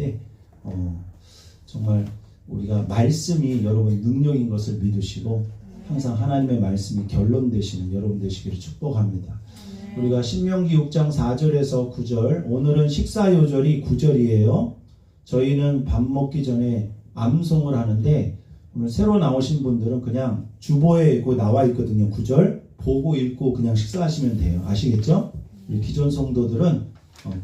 있는데 정말 우리가 말씀이 여러분 능력인 것을 믿으시고 항상 하나님의 말씀이 결론 되시는 여러분 되시기를 축복합니다. 우리가 신명기 6장 4절에서 9절, 오늘은 식사 요절이 9절이에요. 저희는 밥 먹기 전에 암송을 하는데 오늘 새로 나오신 분들은 그냥 주보에 나와 있거든요. 9절 보고 읽고 그냥 식사하시면 돼요. 아시겠죠? 우리 기존 성도들은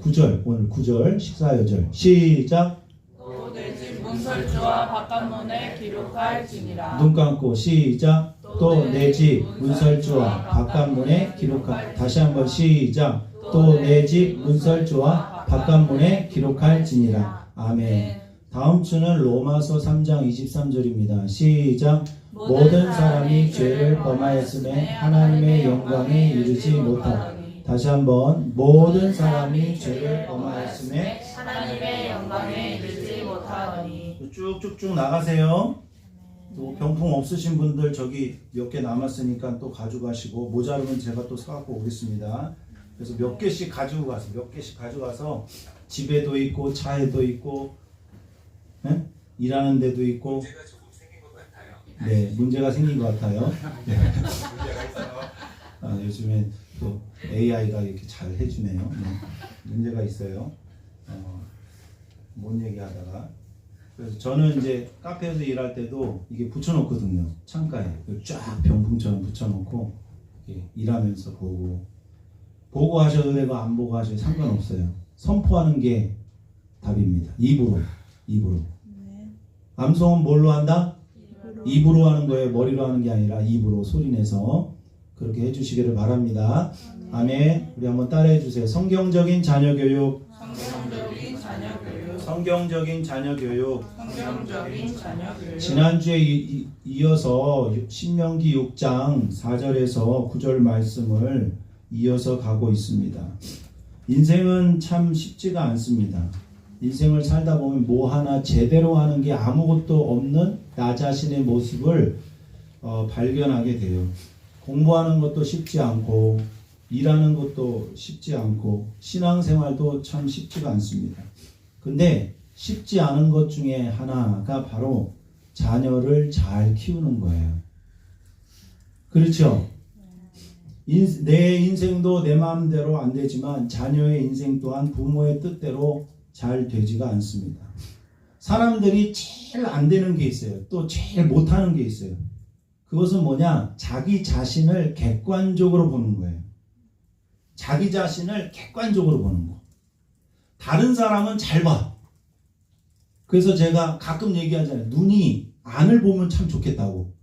9절, 오늘 9절 식사 요절 시작. 또 내 집 문설주와 바깥문에 기록할지니라. 눈 감고 시작. 또 내 집 문설주와 바깥문에 기록할. 다시 한번 시작. 또 내 집 문설주와 바깥문에 기록할지니라. 아멘. 다음 주는 로마서 3장 23절입니다. 시작. 모든 사람이 죄를 범하였음에 하나님의 영광에 이르지 못하더니. 다시 한번 모든 사람이 죄를 범하였음에 하나님의 영광에 이르지 못하더니. 쭉쭉쭉 나가세요. 또 병풍 없으신 분들 저기 몇 개 남았으니까 또 가져가시고 모자르면 제가 또 사갖고 오겠습니다. 그래서 몇 개씩 가지고 가서 몇 개씩 가져가서 집에도 있고 차에도 있고 일하는 데도 있고. 문제가 조금 생긴 것 같아요. 네, 문제가 생긴 것 같아요. 네. 문제가 있어요. 요즘에 또 AI가 이렇게 잘 해주네요. 네. 문제가 있어요. 뭔 얘기하다가. 그래서 저는 이제 카페에서 일할 때도 이게 붙여놓거든요. 창가에 쫙 병풍처럼 붙여놓고 일하면서 보고 하셔도 되고 안 보고 하셔도 상관없어요. 선포하는 게 답입니다. 입으로. 암송은 뭘로 한다? 입으로 하는 거예요. 머리로 하는 게 아니라 입으로 소리내서 그렇게 해주시기를 바랍니다. 아멘. 우리 한번 따라해 주세요. 성경적인 자녀교육. 성경적인 자녀교육. 지난주에 이어서 신명기 6장 4절에서 9절 말씀을 이어서 가고 있습니다. 인생은 참 쉽지가 않습니다. 인생을 살다 보면 뭐 하나 제대로 하는 게 아무것도 없는 나 자신의 모습을 발견하게 돼요. 공부하는 것도 쉽지 않고 일하는 것도 쉽지 않고 신앙생활도 참 쉽지가 않습니다. 근데 쉽지 않은 것 중에 하나가 바로 자녀를 잘 키우는 거예요. 그렇죠? 내 인생도 내 마음대로 안 되지만 자녀의 인생 또한 부모의 뜻대로 잘 되지가 않습니다. 사람들이 제일 안 되는 게 있어요. 또 제일 못하는 게 있어요. 그것은 뭐냐? 자기 자신을 객관적으로 보는 거예요. 자기 자신을 객관적으로 보는 거. 다른 사람은 잘 봐. 그래서 제가 가끔 얘기하잖아요. 눈이 안을 보면 참 좋겠다고.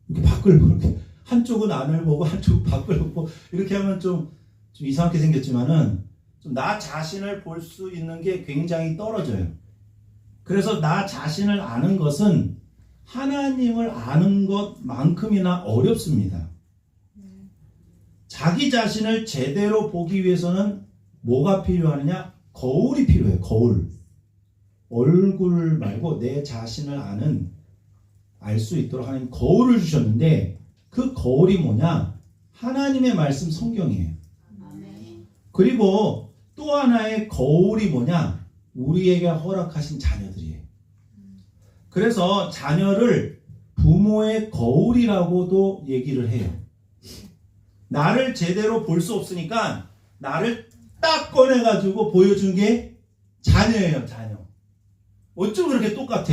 이렇게 밖을 보고 한쪽은 안을 보고 한쪽은 밖을 보고 이렇게 하면 좀 이상하게 생겼지만은 나 자신을 볼 수 있는 게 굉장히 떨어져요. 그래서 나 자신을 아는 것은 하나님을 아는 것만큼이나 어렵습니다. 자기 자신을 제대로 보기 위해서는 뭐가 필요하느냐? 거울이 필요해요. 거울. 얼굴 말고 내 자신을 알 수 있도록 하나님 거울을 주셨는데 그 거울이 뭐냐? 하나님의 말씀 성경이에요. 그리고 또 하나의 거울이 뭐냐? 우리에게 허락하신 자녀들이에요. 그래서 자녀를 부모의 거울이라고도 얘기를 해요. 나를 제대로 볼 수 없으니까 나를 딱 꺼내가지고 보여준 게 자녀예요. 자녀. 어쩜 그렇게 똑같아?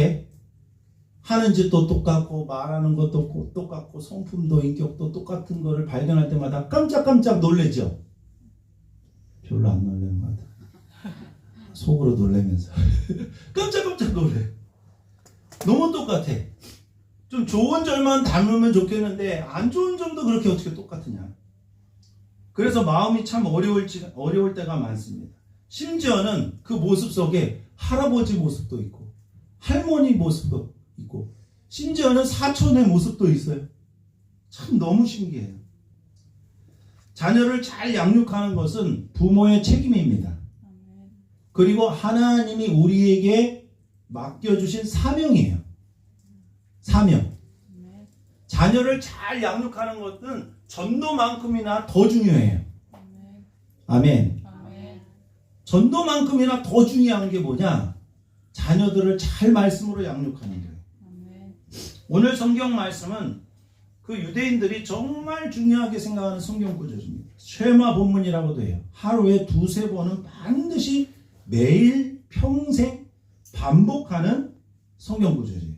하는 짓도 똑같고 말하는 것도 똑같고 성품도 인격도 똑같은 거를 발견할 때마다 깜짝깜짝 놀래죠? 별로 안 놀라는 것 같아. 속으로 놀래면서 깜짝깜짝 놀래. 너무 똑같아. 좀 좋은 점만 닮으면 좋겠는데 안 좋은 점도 그렇게 어떻게 똑같으냐. 그래서 마음이 참 어려울 때가 많습니다. 심지어는 그 모습 속에 할아버지 모습도 있고 할머니 모습도 있고 심지어는 사촌의 모습도 있어요. 참 너무 신기해요. 자녀를 잘 양육하는 것은 부모의 책임입니다. 그리고 하나님이 우리에게 맡겨주신 사명이에요. 사명. 자녀를 잘 양육하는 것은 전도만큼이나 더 중요해요. 아멘. 전도만큼이나 더 중요한 게 뭐냐? 자녀들을 잘 말씀으로 양육하는 거예요. 아멘. 오늘 성경 말씀은 그 유대인들이 정말 중요하게 생각하는 성경 구절입니다. 쉐마 본문이라고도 해요. 하루에 두세 번은 반드시 매일 평생 반복하는 성경 구절이에요.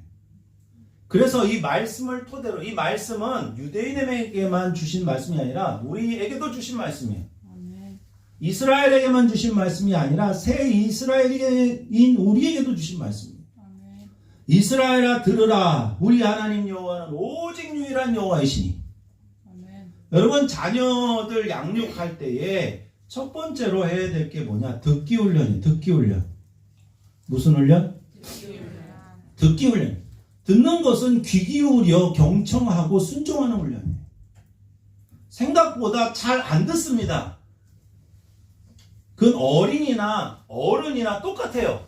그래서 이 말씀을 토대로, 이 말씀은 유대인에게만 주신 말씀이 아니라 우리에게도 주신 말씀이에요. 아멘. 이스라엘에게만 주신 말씀이 아니라 새 이스라엘인 우리에게도 주신 말씀이에요. 아멘. 이스라엘아 들으라, 우리 하나님 여호와는 오직 유일한 여호와이시니. 아멘. 여러분, 자녀들 양육할 때에 첫 번째로 해야 될 게 뭐냐? 듣기 훈련이에요. 듣기 훈련. 무슨 훈련? 듣기 훈련. 듣는 것은 귀 기울여 경청하고 순종하는 훈련이에요. 생각보다 잘 안 듣습니다. 그건 어린이나 어른이나 똑같아요.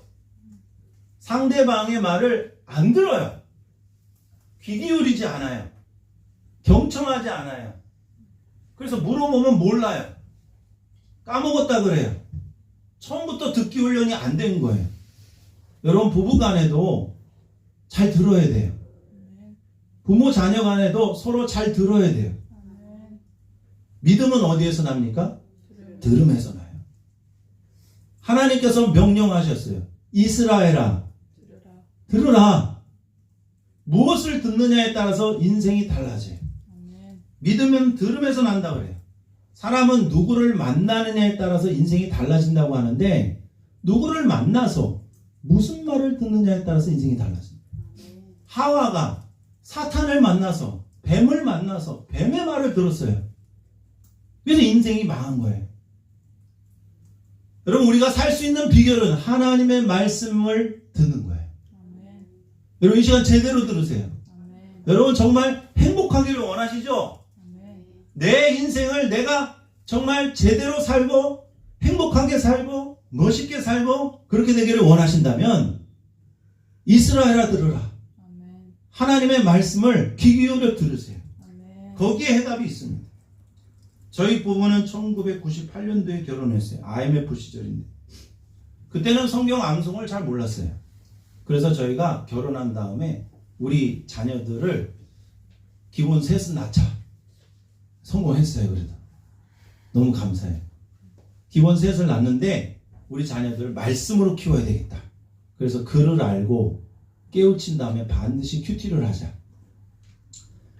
상대방의 말을 안 들어요. 귀 기울이지 않아요. 경청하지 않아요. 그래서 물어보면 몰라요. 까먹었다 그래요. 처음부터 듣기 훈련이 안 된 거예요. 여러분, 부부 간에도 잘 들어야 돼요. 부모 자녀 간에도 서로 잘 들어야 돼요. 아멘. 믿음은 어디에서 납니까? 들음에서 나요. 하나님께서 명령하셨어요. 이스라엘아, 들으라. 들으라. 무엇을 듣느냐에 따라서 인생이 달라져요. 아멘. 믿음은 들음에서 난다 그래요. 사람은 누구를 만나느냐에 따라서 인생이 달라진다고 하는데, 누구를 만나서 무슨 말을 듣느냐에 따라서 인생이 달라집니다. 하와가 사탄을 만나서, 뱀을 만나서 뱀의 말을 들었어요. 그래서 인생이 망한 거예요. 여러분, 우리가 살 수 있는 비결은 하나님의 말씀을 듣는 거예요. 아멘. 여러분, 이 시간 제대로 들으세요. 아멘. 여러분, 정말 행복하기를 원하시죠? 아멘. 내 인생을 내가 정말 제대로 살고 행복하게 살고 멋있게 살고 그렇게 되기를 원하신다면, 이스라엘아 들으라. 아멘. 하나님의 말씀을 귀 기울여 들으세요. 아멘. 거기에 해답이 있습니다. 저희 부부는 1998년도에 결혼했어요. IMF 시절인데. 그때는 성경 암송을 잘 몰랐어요. 그래서 저희가 결혼한 다음에 우리 자녀들을 기본 셋은 낳자. 성공했어요. 그래도. 너무 감사해요. 기본 셋을 낳는데 우리 자녀들을 말씀으로 키워야 되겠다. 그래서 글을 알고 깨우친 다음에 반드시 큐티를 하자.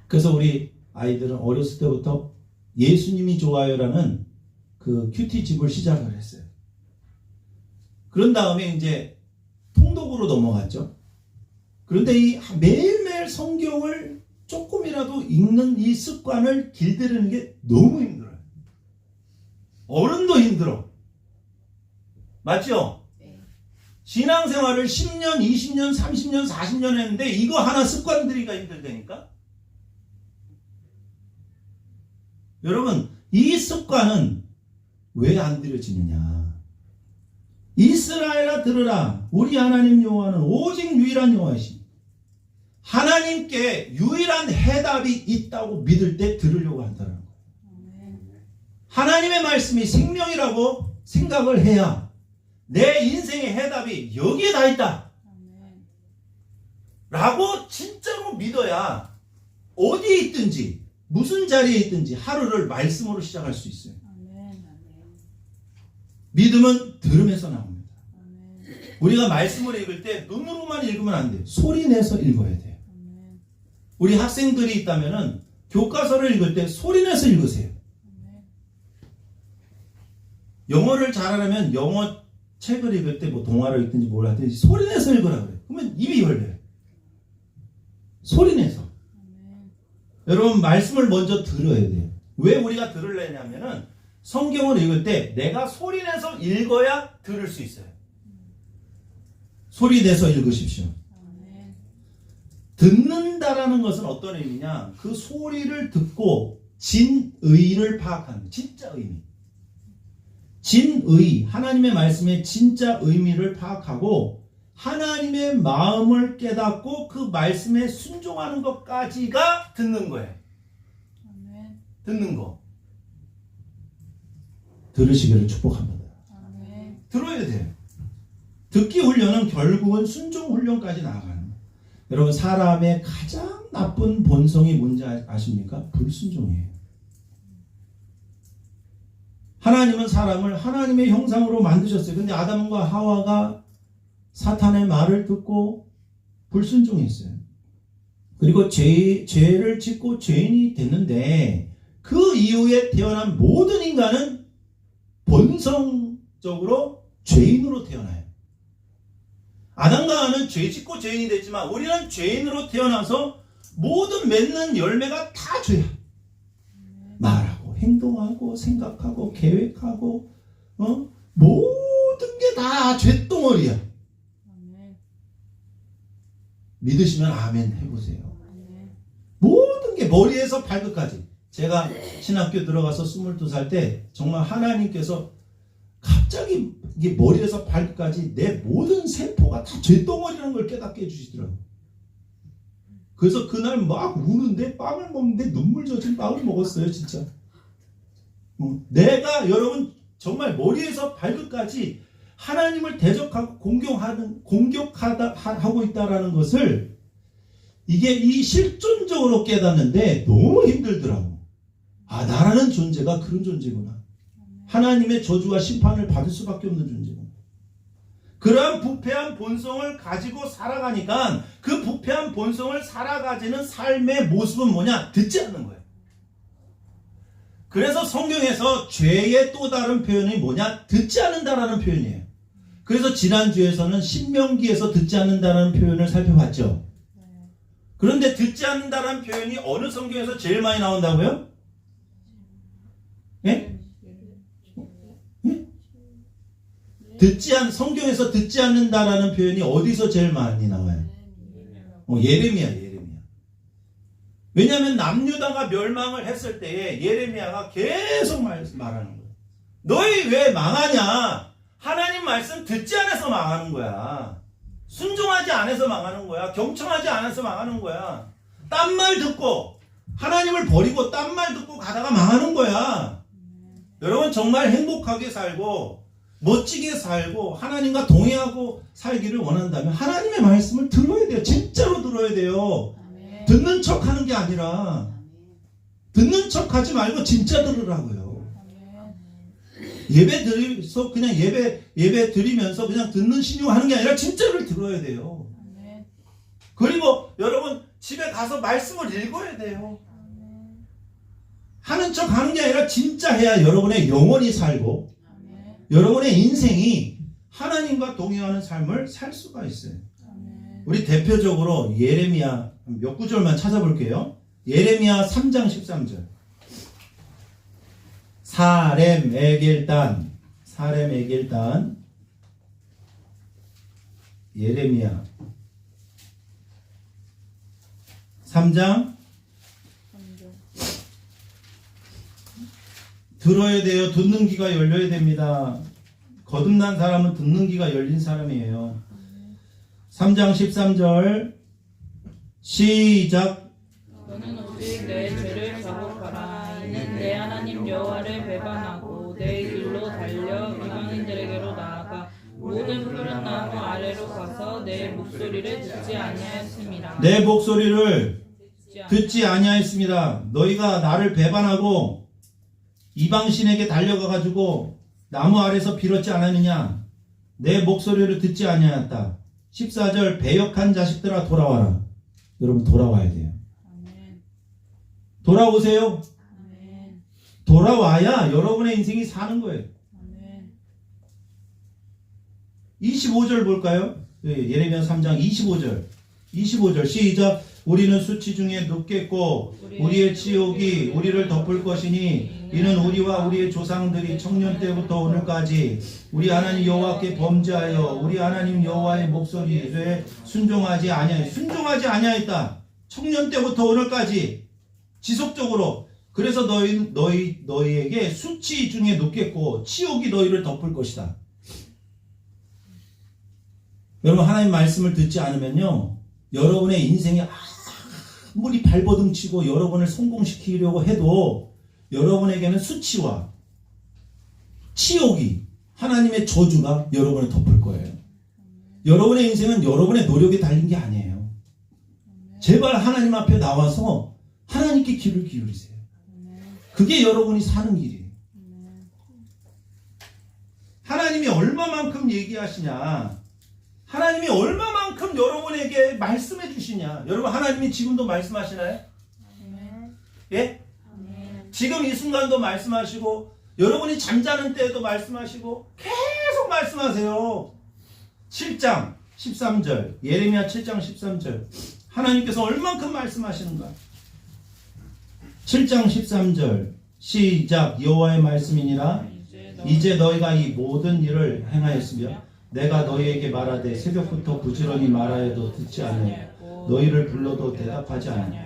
그래서 우리 아이들은 어렸을 때부터 예수님이 좋아요라는 그 큐티 집을 시작을 했어요. 그런 다음에 이제 통독으로 넘어갔죠. 그런데 이 매일매일 성경을 조금이라도 읽는 이 습관을 길들이는 게 너무 힘들어요. 어른도 힘들어. 맞죠? 네. 신앙생활을 10년, 20년, 30년, 40년 했는데 이거 하나 습관 들이기가 힘들다니까? 여러분, 이 습관은 왜 안 들여지느냐? 이스라엘아 들으라. 우리 하나님 여호와는 오직 유일한 여호와이시니. 하나님께 유일한 해답이 있다고 믿을 때 들으려고 한다는 거예요. 아멘. 하나님의 말씀이 생명이라고 생각을 해야 내 인생의 해답이 여기에 다 있다 아멘. 라고 진짜로 믿어야 어디에 있든지 무슨 자리에 있든지 하루를 말씀으로 시작할 수 있어요. 아멘. 믿음은 들음에서 나옵니다. 아멘. 우리가 말씀을 읽을 때 눈으로만 읽으면 안 돼요. 소리 내서 읽어야 돼요. 아멘. 우리 학생들이 있다면은 교과서를 읽을 때 소리 내서 읽으세요. 아멘. 영어를 잘하려면 영어 책을 읽을 때 뭐 동화를 읽든지 뭘 하든지 소리 내서 읽으라 그래요. 그러면 입이 열려요. 소리 내서. 아멘. 여러분, 말씀을 먼저 들어야 돼요. 왜 우리가 들으려냐면은 성경을 읽을 때 내가 소리 내서 읽어야 들을 수 있어요. 소리 내서 읽으십시오. 아멘. 듣는다라는 것은 어떤 의미냐? 그 소리를 듣고 진의를 파악하는 거예요. 진짜 의미. 진의, 하나님의 말씀의 진짜 의미를 파악하고 하나님의 마음을 깨닫고 그 말씀에 순종하는 것까지가 듣는 거예요. 아멘. 듣는 거. 들으시기를 축복합니다. 아멘. 들어야 돼요. 듣기 훈련은 결국은 순종 훈련까지 나아가는 거예요. 여러분 사람의 가장 나쁜 본성이 뭔지 아십니까? 불순종이에요. 하나님은 사람을 하나님의 형상으로 만드셨어요. 근데 아담과 하와가 사탄의 말을 듣고 불순종했어요. 그리고 죄를 짓고 죄인이 됐는데 그 이후에 태어난 모든 인간은 본성적으로 죄인으로 태어나요. 아담과 하와는 죄 짓고 죄인이 됐지만 우리는 죄인으로 태어나서 모든 맺는 열매가 다 죄야. 말하고 행동하고 생각하고 계획하고 모든 게 다 죄덩어리야. 아멘. 믿으시면 아멘 해보세요. 아멘. 모든 게 머리에서 발끝까지. 제가 신학교 들어가서 22살 때 정말 하나님께서 갑자기 이게 머리에서 발끝까지 내 모든 세포가 다 죄덩어리라는 걸 깨닫게 해주시더라고요. 그래서 그날 막 우는데 빵을 먹는데 눈물 젖은 빵을 먹었어요, 진짜. 내가 여러분 정말 머리에서 발끝까지 하나님을 대적하고 공격하고 있다라는 것을 이게 이 실존적으로 깨닫는데 너무 힘들더라고. 아, 나라는 존재가 그런 존재구나. 하나님의 저주와 심판을 받을 수밖에 없는 존재구나. 그러한 부패한 본성을 가지고 살아가니까 그 부패한 본성을 살아가지는 삶의 모습은 뭐냐? 듣지 않는 거예요. 그래서 성경에서 죄의 또 다른 표현이 뭐냐? 듣지 않는다라는 표현이에요. 그래서 지난주에서는 신명기에서 듣지 않는다라는 표현을 살펴봤죠. 그런데 듣지 않는다라는 표현이 어느 성경에서 제일 많이 나온다고요? 예? 성경에서 듣지 않는다라는 표현이 어디서 제일 많이 나와요? 예레미야. 왜냐하면 남유다가 멸망을 했을 때에 예레미야가 계속 말하는 거예요. 너희 왜 망하냐? 하나님 말씀 듣지 않아서 망하는 거야. 순종하지 않아서 망하는 거야. 경청하지 않아서 망하는 거야. 딴 말 듣고 하나님을 버리고 딴 말 듣고 가다가 망하는 거야. 여러분 정말 행복하게 살고 멋지게 살고 하나님과 동행하고 살기를 원한다면 하나님의 말씀을 들어야 돼요. 진짜로 들어야 돼요. 아멘. 듣는 척 하는 게 아니라 듣는 척 하지 말고 진짜 들으라고요. 예배 드리면서 그냥 예배 드리면서 그냥 듣는 신용하는 게 아니라 진짜를 들어야 돼요. 아멘. 그리고 여러분 집에 가서 말씀을 읽어야 돼요. 하는 척 하는 게 아니라 진짜 해야 여러분의 영혼이 살고 아멘. 여러분의 인생이 하나님과 동행하는 삶을 살 수가 있어요. 아멘. 우리 대표적으로 예레미야 몇 구절만 찾아볼게요. 예레미야 3장 13절. 사렘에겔단 예레미야 3장 들어야 돼요. 듣는 귀가 열려야 됩니다. 거듭난 사람은 듣는 귀가 열린 사람이에요. 3장 13절 시작. 너는 오직 내 죄를 자복하라. 이는 내 하나님 여호와를 배반하고 내 길로 달려 이방인들에게로 나아가 모든 푸른 나무 아래로 가서 내 목소리를 듣지 아니하였습니다. 내 목소리를 듣지 아니하였습니다. 너희가 나를 배반하고 이방신에게 달려가 가지고 나무 아래서 빌었지 않았느냐? 내 목소리를 듣지 아니하였다. 14절 배역한 자식들아 돌아와라. 여러분 돌아와야 돼요. 아멘. 돌아오세요. 아멘. 돌아와야 여러분의 인생이 사는 거예요. 아멘. 25절 볼까요? 예레미야 3장 25절 시작. 우리는 수치 중에 눕겠고 우리의 치욕이 우리를 덮을 것이니 이는 우리와 우리의 조상들이 청년 때부터 오늘까지 우리 하나님 여호와께 범죄하여 우리 하나님 여호와의 목소리에 순종하지 아니하였다. 청년 때부터 오늘까지 지속적으로. 그래서 너희에게 수치 중에 눕겠고 치욕이 너희를 덮을 것이다. 여러분 하나님 말씀을 듣지 않으면요 여러분의 인생에 아무리 발버둥 치고 여러분을 성공시키려고 해도 여러분에게는 수치와 치욕이 하나님의 저주가 여러분을 덮을 거예요. 여러분의 인생은 여러분의 노력에 달린 게 아니에요. 제발 하나님 앞에 나와서 하나님께 귀를 기울이세요. 그게 여러분이 사는 길이에요. 하나님이 얼마만큼 얘기하시냐, 하나님이 얼마만큼 여러분에게 말씀해 주시냐. 여러분, 하나님이 지금도 말씀하시나요? 예? 지금 이 순간도 말씀하시고, 여러분이 잠자는 때에도 말씀하시고, 계속 말씀하세요. 7장 13절, 예레미야 7장 13절, 하나님께서 얼만큼 말씀하시는가. 7장 13절 시작. 여호와의 말씀이니라. 이제 너희가 이 모든 일을 행하였으며 내가 너희에게 말하되 새벽부터 부지런히 말하여도 듣지 않으며 너희를 불러도 대답하지 않으며.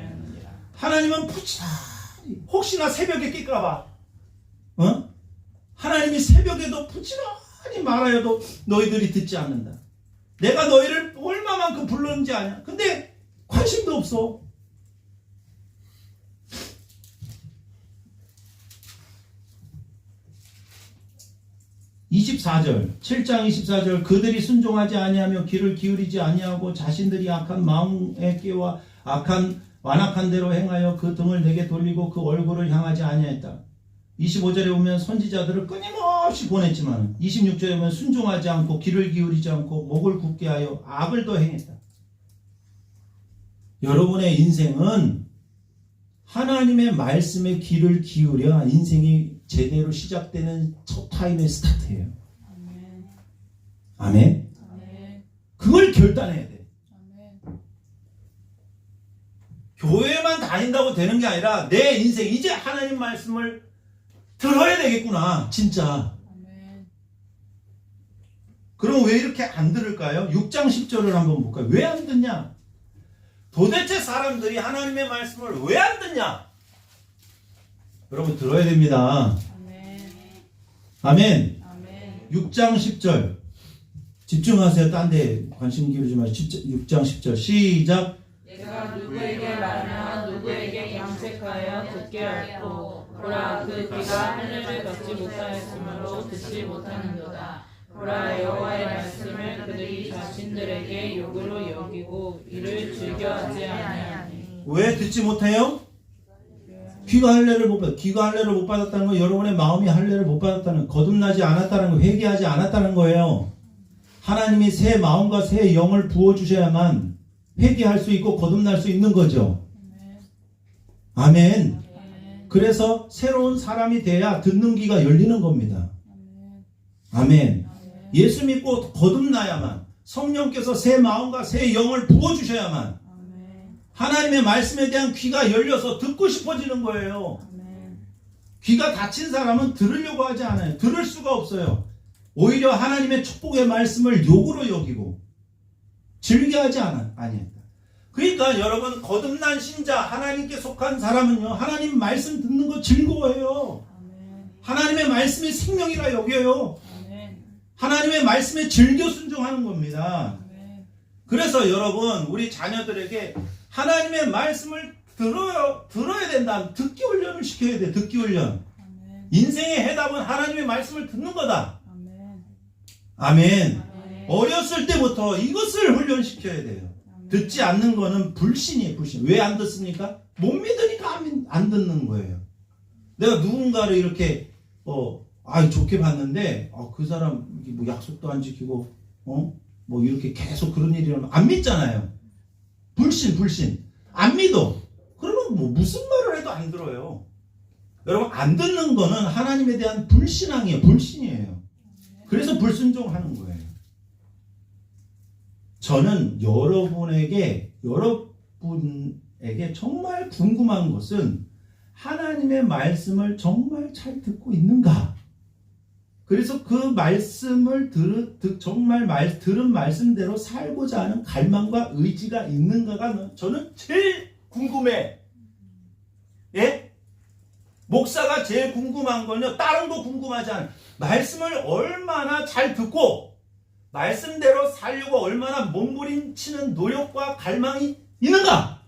하나님은 부지런히, 혹시나 새벽에 낄까봐, 하나님이 새벽에도 부지런히 말하여도 너희들이 듣지 않는다. 내가 너희를 얼마만큼 불렀는지 아냐. 근데 관심도 없어. (24절) 7장 24절 그들이 순종하지 아니하며 귀를 기울이지 아니하고 자신들이 악한 마음에 깨와 완악한 대로 행하여 그 등을 내게 돌리고 그 얼굴을 향하지 아니하였다. 25절에 보면 선지자들을 끊임없이 보냈지만 26절에 보면 순종하지 않고 귀를 기울이지 않고 목을 굳게 하여 악을 더 행했다. 여러분의 인생은 하나님의 말씀에 귀를 기울여 인생이 제대로 시작되는 첫 타임의 스타트예요. 아멘. 그걸 결단해야 돼. 교회만 다닌다고 되는 게 아니라 내 인생 이제 하나님 말씀을 들어야 되겠구나. 진짜. 그럼 왜 이렇게 안 들을까요? 6장 10절을 한번 볼까요? 왜 안 듣냐? 도대체 사람들이 하나님의 말씀을 왜 안 듣냐? 여러분 들어야 됩니다. 아멘. 6장 10절 집중하세요. 딴 데 관심 기울이지 마시고 6장 10절 시작. 내가 누구에게 말하나 누구에게 양책하여 듣게 하였고 보라 그 귀가 할례를 받지 못하였으므로 듣지 못하는도다. 보라 여호와의 말씀을 그들이 자신들에게 욕으로 여기고 이를 즐겨하지 아니하니. 왜 듣지 못해요? 귀가 할례를 못 받았다. 귀가 할례를 못 받았다는 건 여러분의 마음이 할례를 못 받았다는, 거듭나지 않았다는 거, 회개하지 않았다는 거예요. 하나님이 새 마음과 새 영을 부어주셔야만 회개할 수 있고 거듭날 수 있는 거죠. 아멘. 그래서 새로운 사람이 돼야 듣는 귀가 열리는 겁니다. 아멘. 예수 믿고 거듭나야만, 성령께서 새 마음과 새 영을 부어주셔야만 하나님의 말씀에 대한 귀가 열려서 듣고 싶어지는 거예요. 귀가 닫힌 사람은 들으려고 하지 않아요. 들을 수가 없어요. 오히려 하나님의 축복의 말씀을 욕으로 여기고 즐겨하지 아니했다. 그러니까 여러분, 거듭난 신자, 하나님께 속한 사람은요, 하나님 말씀 듣는 거 즐거워해요. 하나님의 말씀이 생명이라 여겨요. 하나님의 말씀에 즐겨 순종하는 겁니다. 그래서 여러분, 우리 자녀들에게 하나님의 말씀을 들어야 된다. 듣기 훈련을 시켜야 돼. 듣기 훈련. 인생의 해답은 하나님의 말씀을 듣는 거다. 아멘. 어렸을 때부터 이것을 훈련시켜야 돼요. 듣지 않는 거는 불신이에요. 불신. 왜 안 듣습니까? 못 믿으니까 안 듣는 거예요. 내가 누군가를 이렇게 좋게 봤는데 그 사람 뭐 약속도 안 지키고 뭐 이렇게 계속 그런 일이 일어나면 안 믿잖아요. 불신. 안 믿어. 그러면 뭐 무슨 말을 해도 안 들어요. 여러분, 안 듣는 거는 하나님에 대한 불신앙이에요. 불신이에요. 그래서 불순종하는 거예요. 저는 여러분에게 정말 궁금한 것은 하나님의 말씀을 정말 잘 듣고 있는가? 그래서 그 말씀을 정말 들은 말씀대로 살고자 하는 갈망과 의지가 있는가가 저는 제일 궁금해. 예? 목사가 제일 궁금한 건요, 다른 거 궁금하지 않아요. 말씀을 얼마나 잘 듣고 말씀대로 살려고 얼마나 몸부림치는 노력과 갈망이 있는가?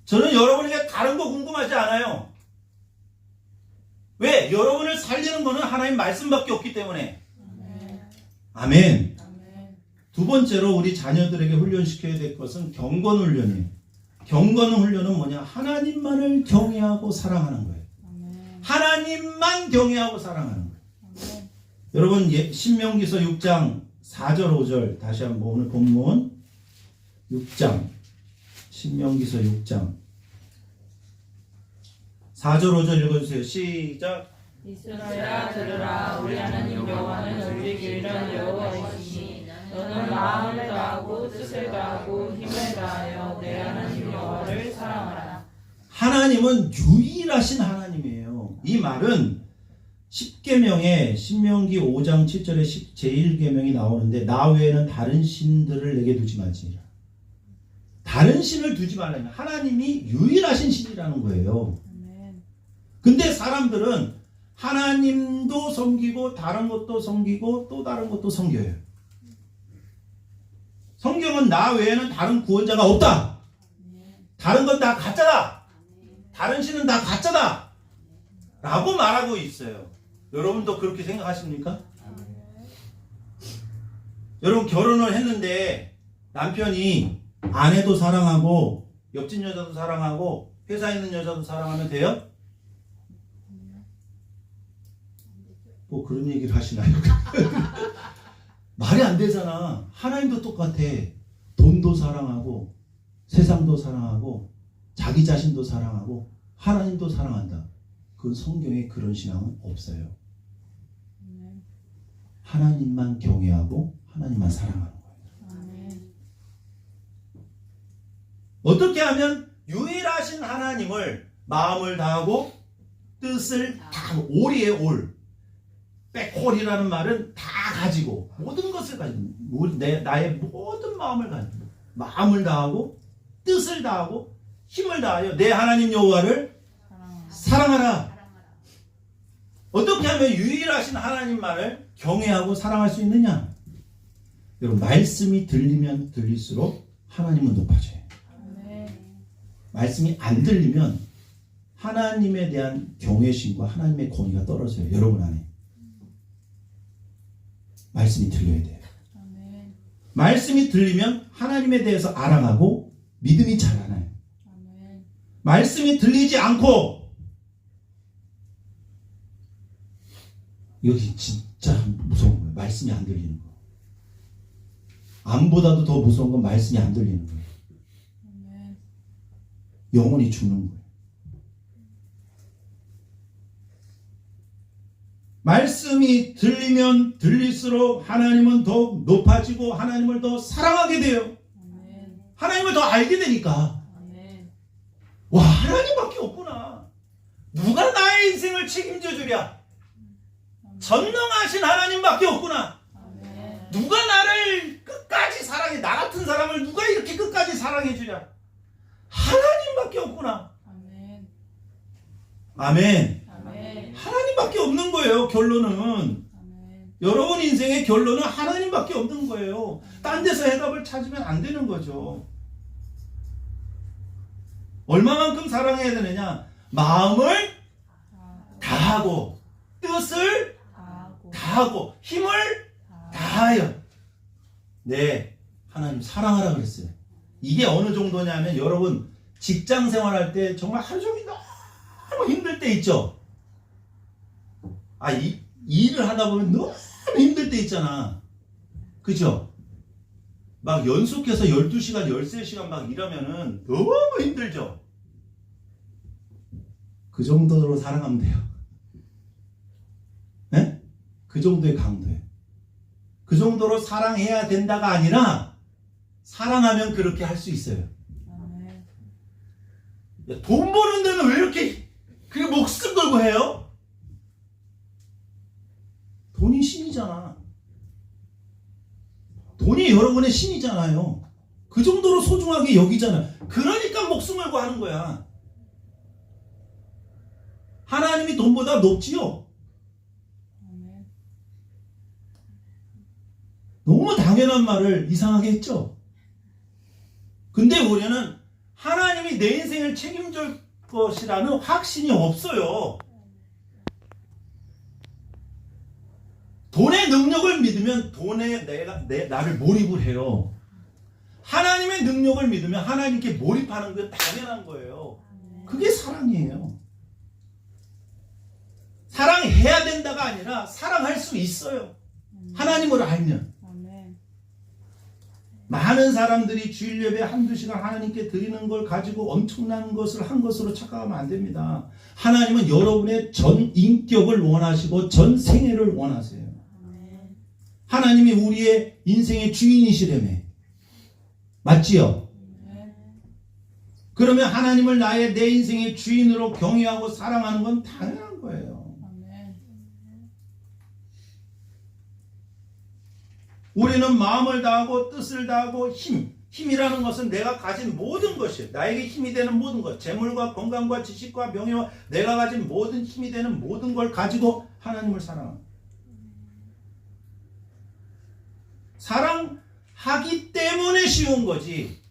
저는 여러분에게 다른 거 궁금하지 않아요. 왜? 여러분을 살리는 거는 하나님 말씀밖에 없기 때문에. 아멘. 두 번째로 우리 자녀들에게 훈련시켜야 될 것은 경건 훈련이에요. 경건 훈련은 뭐냐? 하나님만을 경외하고 사랑하는 거예요. 하나님만 경외하고 사랑하는 거예요. 여러분 신명기서 6장 4절 5절 다시 한번 오늘 본문 6장 신명기서 6장 4절 5절 읽어주세요. 시작. 이스라엘아 들으라. 우리 하나님 여호와는 오직 유일한 여호와이시니 너는 마음을 다하고 뜻을 다하고 힘을 다하여 내 하나님 여호와를 사랑하라. 하나님은 유일하신 하나님이에요. 이 말은 10계명에 신명기 5장 7절에 제1계명이 나오는데 나 외에는 다른 신들을 내게 두지 말지니라. 다른 신을 두지 말라는 하나님이 유일하신 신이라는 거예요. 근데 사람들은 하나님도 섬기고 다른 것도 섬기고 또 다른 것도 섬겨요. 성경은 나 외에는 다른 구원자가 없다. 다른 건 다 가짜다. 다른 신은 다 가짜다. 라고 말하고 있어요. 여러분도 그렇게 생각하십니까? 여러분 결혼을 했는데 남편이 아내도 사랑하고 옆집 여자도 사랑하고 회사에 있는 여자도 사랑하면 돼요? 뭐 그런 얘기를 하시나요? 말이 안 되잖아. 하나님도 똑같아. 돈도 사랑하고 세상도 사랑하고 자기 자신도 사랑하고 하나님도 사랑한다. 그 성경에 그런 신앙은 없어요. 하나님만 경외하고 하나님만 사랑하는 거예요. 어떻게 하면 유일하신 하나님을 마음을 다하고 뜻을 다하고 올이에요. 올. 백홀이라는 말은 다 가지고 모든 것을 가지고 나의 모든 마음을 가지고 마음을 다하고 뜻을 다하고 힘을 다하여 내 하나님 여호와를 사랑하라. 어떻게 하면 유일하신 하나님만을 경외하고 사랑할 수 있느냐? 여러분 말씀이 들리면 들릴수록 하나님은 높아져요. 말씀이 안 들리면 하나님에 대한 경외심과 하나님의 권위가 떨어져요. 여러분 안에. 말씀이 들려야 돼요. 말씀이 들리면 하나님에 대해서 알아가고 믿음이 자라나요. 말씀이 들리지 않고 여기 진짜 무서운 거예요. 말씀이 안 들리는 거. 암보다도 더 무서운 건 말씀이 안 들리는 거예요. 영혼이 죽는 거예요. 말씀이 들리면 들릴수록 하나님은 더 높아지고 하나님을 더 사랑하게 돼요. 하나님을 더 알게 되니까 와 하나님밖에 없구나. 누가 나의 인생을 책임져 주랴. 전능하신 하나님밖에 없구나. 누가 나를 끝까지 사랑해. 나 같은 사람을 누가 이렇게 끝까지 사랑해 주랴. 하나님밖에 없구나. 아멘. 하나님밖에 없는 거예요. 결론은. 여러분 인생의 결론은 하나님밖에 없는 거예요. 딴 데서 해답을 찾으면 안 되는 거죠. 얼마만큼 사랑해야 되느냐? 마음을 다하고 뜻을 다하고 힘을 다하여 네 하나님 사랑하라 그랬어요. 이게 어느 정도냐면 여러분 직장 생활할 때 정말 하루 종일 너무 힘들 때 있죠. 일을 하다 보면 너무 힘들 때 있잖아. 그죠? 막 연속해서 12시간, 13시간 막 일하면은 너무 힘들죠? 그 정도로 사랑하면 돼요. 네? 그 정도의 강도예요. 그 정도로 사랑해야 된다가 아니라 사랑하면 그렇게 할 수 있어요. 야, 돈 버는 데는 왜 이렇게 그게 목숨 걸고 해요? 돈이 신이잖아. 돈이 여러분의 신이잖아요. 그 정도로 소중하게 여기잖아요. 그러니까 목숨 걸고 하는 거야. 하나님이 돈보다 높지요? 너무 당연한 말을 이상하게 했죠? 근데 우리는 하나님이 내 인생을 책임질 것이라는 확신이 없어요. 돈의 능력을 믿으면 돈에 나를 몰입을 해요. 하나님의 능력을 믿으면 하나님께 몰입하는 게 당연한 거예요. 그게 사랑이에요. 사랑해야 된다가 아니라 사랑할 수 있어요. 하나님을 알면. 많은 사람들이 주일 예배 한두 시간 하나님께 드리는 걸 가지고 엄청난 것을 한 것으로 착각하면 안 됩니다. 하나님은 여러분의 전 인격을 원하시고 전 생애를 원하세요. 하나님이 우리의 인생의 주인이시라며. 맞지요? 그러면 하나님을 내 인생의 주인으로 경외하고 사랑하는 건 당연한 거예요. 우리는 마음을 다하고 뜻을 다하고 힘이라는 것은 내가 가진 모든 것이에요. 나에게 힘이 되는 모든 것, 재물과 건강과 지식과 명예와 내가 가진 모든 힘이 되는 모든 걸 가지고 하나님을 사랑합니다. 사랑하기 때문에 쉬운 거지,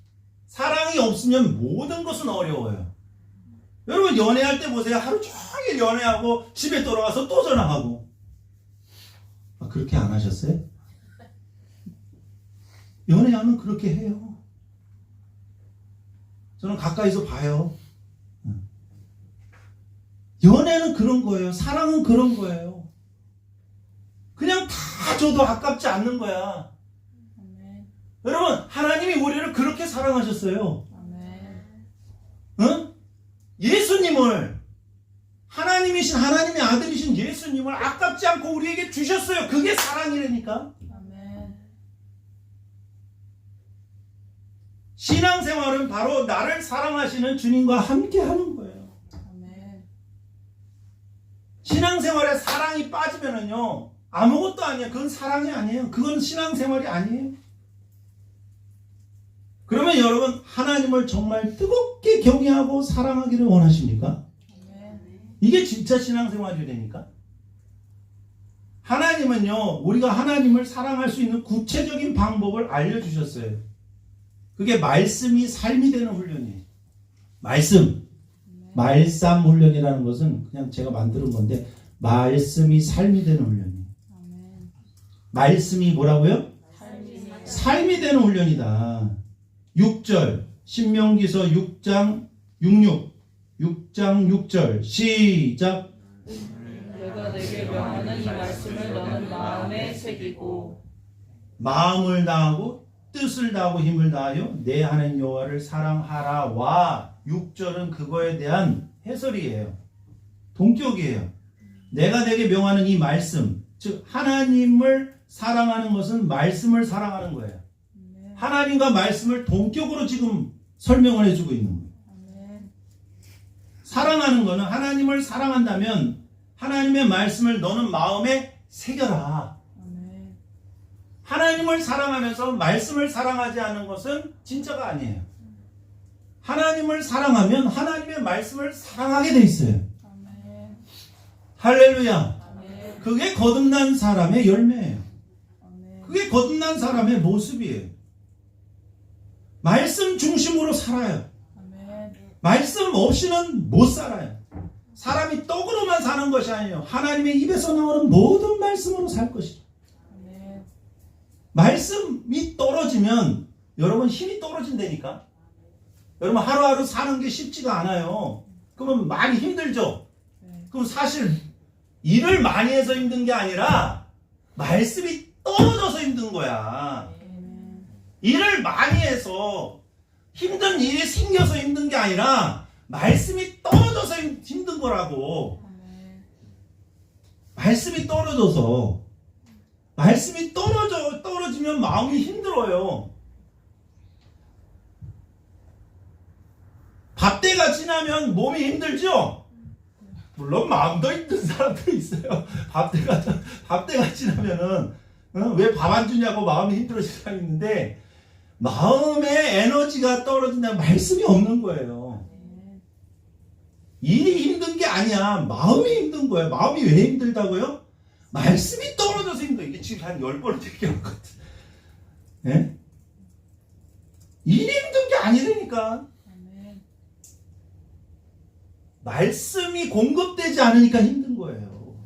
사랑이 없으면 모든 것은 어려워요. 여러분 연애할 때 보세요. 하루 종일 연애하고 집에 돌아가서 또 전화하고. 그렇게 안 하셨어요? 연애하면 그렇게 해요. 저는 가까이서 봐요. 연애는 그런 거예요. 사랑은 그런 거예요. 그냥 다 줘도 아깝지 않는 거야. 여러분 하나님이 우리를 그렇게 사랑하셨어요. 응? 예수님을, 하나님이신 하나님의 아들이신 예수님을 아깝지 않고 우리에게 주셨어요. 그게 사랑이라니까. 신앙생활은 바로 나를 사랑하시는 주님과 함께 하는 거예요. 신앙생활에 사랑이 빠지면은요 아무것도 아니에요. 그건 사랑이 아니에요. 그건 신앙생활이 아니에요. 그러면 여러분 하나님을 정말 뜨겁게 경외하고 사랑하기를 원하십니까? 이게 진짜 신앙생활이라니까. 하나님은요 우리가 하나님을 사랑할 수 있는 구체적인 방법을 알려주셨어요. 그게 말씀이 삶이 되는 훈련이에요. 말씀 훈련이라는 것은 그냥 제가 만드는 건데 말씀이 삶이 되는 훈련이에요. 말씀이 뭐라고요? 삶이 되는 훈련이다. 6절 신명기서 6장 6절 시작. 내가 내게 명하는 이 말씀을 너는 마음에 새기고 마음을 다하고 뜻을 다하고 힘을 다하여 내 하나님 여호와를 사랑하라와 6절은 그거에 대한 해설이에요. 동격이에요. 내가 내게 명하는 이 말씀, 즉 하나님을 사랑하는 것은 말씀을 사랑하는 거예요. 하나님과 말씀을 동격으로 지금 설명을 해주고 있는 거예요. 사랑하는 거는 하나님을 사랑한다면 하나님의 말씀을 너는 마음에 새겨라. 하나님을 사랑하면서 말씀을 사랑하지 않는 것은 진짜가 아니에요. 하나님을 사랑하면 하나님의 말씀을 사랑하게 돼 있어요. 할렐루야. 그게 거듭난 사람의 열매예요. 그게 거듭난 사람의 모습이에요. 말씀 중심으로 살아요. 말씀 없이는 못 살아요. 사람이 떡으로만 사는 것이 아니에요. 하나님의 입에서 나오는 모든 말씀으로 살 것이죠. 말씀이 떨어지면 여러분 힘이 떨어진다니까. 여러분 하루하루 사는 게 쉽지가 않아요. 그러면 많이 힘들죠. 그럼 사실 일을 많이 해서 힘든 게 아니라 말씀이 떨어져서 힘든 거야. 일을 많이 해서 힘든 일이 생겨서 힘든 게 아니라 말씀이 떨어져서 힘든 거라고. 말씀이 떨어지면 마음이 힘들어요. 밥때가 지나면 몸이 힘들죠? 물론 마음도 힘든 사람들이 있어요. 밥때가 지나면은 왜 밥 안 주냐고 마음이 힘들어지는 사람이 있는데 마음의 에너지가 떨어진다면 말씀이 없는 거예요. 일이 힘든 게 아니야. 마음이 힘든 거예요. 마음이 왜 힘들다고요? 말씀이 떨어져서 힘들어. 이게 지금 한 10번을 얘기한 것 같아. 예? 일이 힘든 게 아니라니까. 말씀이 공급되지 않으니까 힘든 거예요.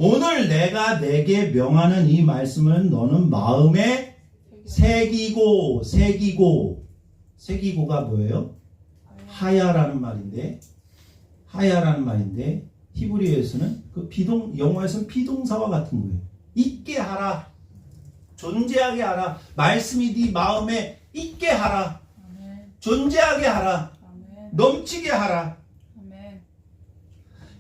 오늘 내가 내게 명하는 이 말씀을 너는 마음에 새기고가 뭐예요? 하야라는 말인데 히브리어에서는 그 영어에서는 비동사와 같은 거예요. 있게 하라. 존재하게 하라. 말씀이 네 마음에 있게 하라. 존재하게 하라. 넘치게 하라.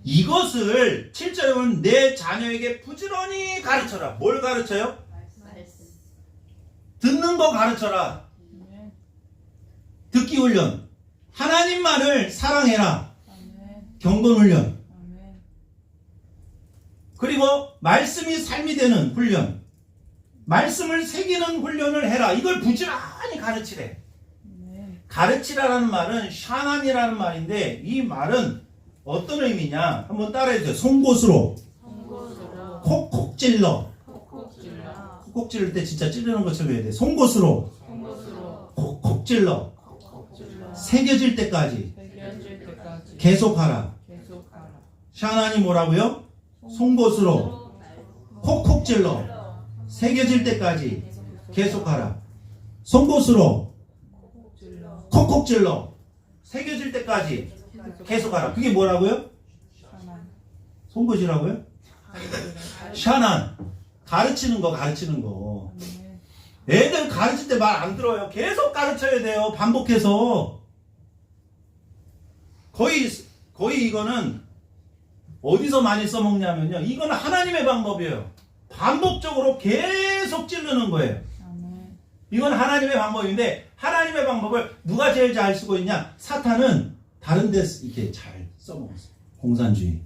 이것을 7절에 보면 내 자녀에게 부지런히 가르쳐라. 뭘 가르쳐요? 듣는 거 가르쳐라. 듣기 훈련. 하나님만을 사랑해라. 경건 훈련. 그리고 말씀이 삶이 되는 훈련. 말씀을 새기는 훈련을 해라. 이걸 부지런히 가르치래. 가르치라라는 말은 샤난이라는 말인데 이 말은 어떤 의미냐? 한번 따라해주세요. 송곳으로 콕콕 찔러. 콕콕 찌를 때 진짜 찌르는 것처럼 해야 돼. 송곳으로 콕콕 찔러. 새겨질 때까지 계속하라. 샤난이 뭐라고요? 송곳으로 콕콕 찔러. 새겨질 때까지 계속하라. 송곳으로 콕콕 찔러. 새겨질 때까지 계속하라. 그게 뭐라고요? 송곳이라고요? 샤난. 가르치는 거. 애들 가르칠 때 말 안 들어요. 계속 가르쳐야 돼요. 반복해서. 거의 이거는 어디서 많이 써먹냐면요. 이거는 하나님의 방법이에요. 반복적으로 계속 찌르는 거예요. 이건 하나님의 방법인데 하나님의 방법을 누가 제일 잘 쓰고 있냐? 사탄은 다른 데 이렇게 잘 써먹었어요. 공산주의.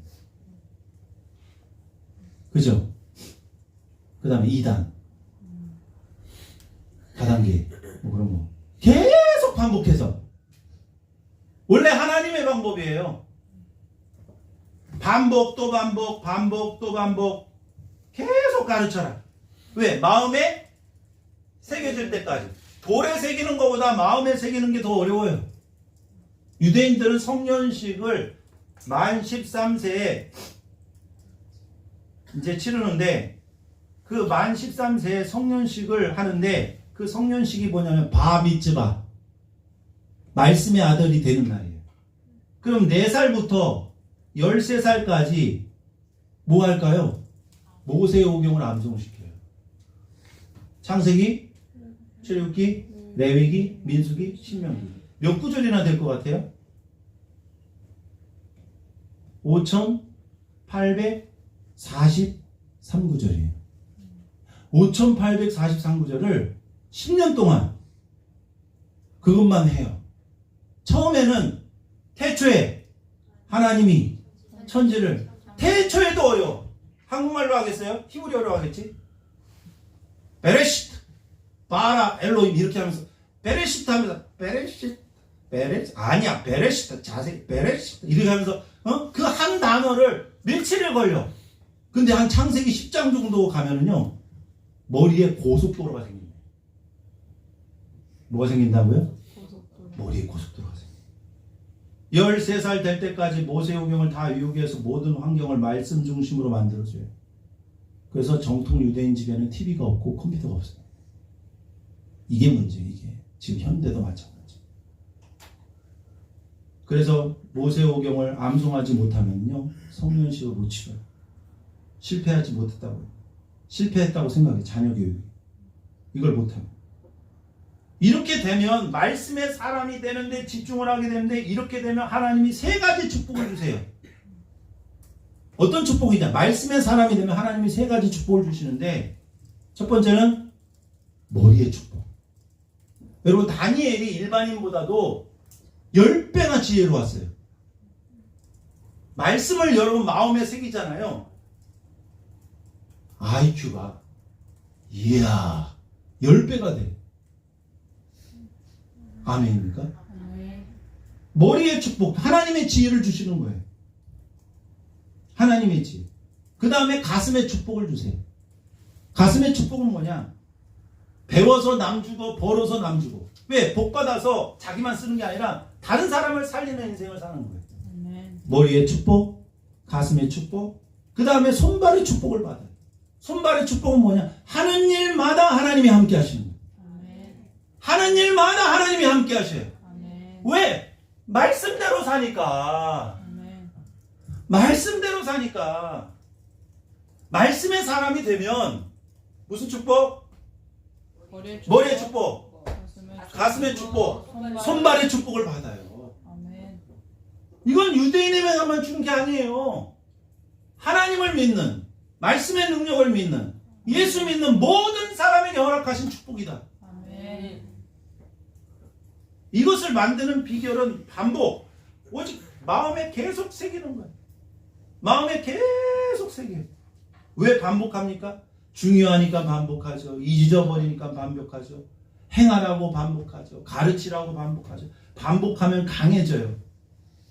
그죠? 그 다음에 2단. 다단계. 뭐 그런 거. 계속 반복해서. 원래 하나님의 방법이에요. 반복 또 반복. 계속 가르쳐라. 왜? 마음에 새겨질 때까지. 돌에 새기는 것보다 마음에 새기는 게 더 어려워요. 유대인들은 성년식을 만 13세에 이제 치르는데 그 만 13세에 성년식을 하는데 그 성년식이 뭐냐면 바미츠바. 말씀의 아들이 되는 날이에요. 그럼 4살부터 13살까지 뭐 할까요? 모세오경을 암송시켜요. 창세기, 출애굽기, 레위기, 민수기, 신명기. 몇 구절이나 될 것 같아요? 5843구절이에요. 5843구절을 10년 동안 그것만 해요. 처음에는 태초에 하나님이 천지를 태초에도 어려워. 한국말로 하겠어요? 히브리어로 하겠지? 베레시트 바라 엘로임 이렇게 하면서 베레시트 하면서 베레시트 아니야 베레시트 자세히 베레시트 이렇게 하면서 그 한 단어를 며칠에 걸려. 근데 한 창세기 10장 정도 가면은요 머리에 고속도로가 생깁니다. 뭐가 생긴다고요? 머리에 고속도로가 생깁니다. 13살 될 때까지 모세오경을 다 외우게 해서 모든 환경을 말씀 중심으로 만들어줘요. 그래서 정통 유대인 집에는 TV가 없고 컴퓨터가 없어요. 이게 문제예요. 이게 지금 현대도 마찬가지. 그래서 모세오경을 암송하지 못하면요 성년식을 못 치러요. 실패하지 못했다고요. 실패했다고 생각해. 자녀 교육 이걸 못하면 이렇게 되면 말씀의 사람이 되는데 집중을 하게 되는데 이렇게 되면 하나님이 3가지 축복을 주세요. 어떤 축복이냐? 말씀의 사람이 되면 하나님이 3가지 축복을 주시는데 첫 번째는 머리의 축복. 여러분 다니엘이 일반인보다도 10배나 지혜로웠어요. 말씀을 여러분 마음에 새기잖아요. IQ가 이야 10배가 돼. 아멘입니까? 머리의 축복, 하나님의 지혜를 주시는 거예요. 하나님의 지혜. 그 다음에 가슴의 축복을 주세요. 가슴의 축복은 뭐냐? 배워서 남주고 벌어서 남주고. 왜? 복받아서 자기만 쓰는 게 아니라 다른 사람을 살리는 인생을 사는 거예요. 머리의 축복, 가슴의 축복, 그 다음에 손발의 축복을 받아요. 손발의 축복은 뭐냐? 하는 일마다 하나님이 함께 하시는 거예요. 아멘. 하는 일마다 하나님이 함께 하셔요. 아멘. 왜? 말씀대로 사니까. 아멘. 말씀대로 사니까. 말씀의 사람이 되면 무슨 축복? 머리의 축복, 가슴의 축복, 손발의 축복을 받아요. 아멘. 이건 유대인에게만 준 게 아니에요. 하나님을 믿는, 말씀의 능력을 믿는, 예수 믿는 모든 사람에게 허락하신 축복이다. 아멘. 이것을 만드는 비결은 반복. 오직 마음에 계속 새기는 거예요. 마음에 계속 새겨요. 왜 반복합니까? 중요하니까 반복하죠. 잊어버리니까 반복하죠. 행하라고 반복하죠. 가르치라고 반복하죠. 반복하면 강해져요.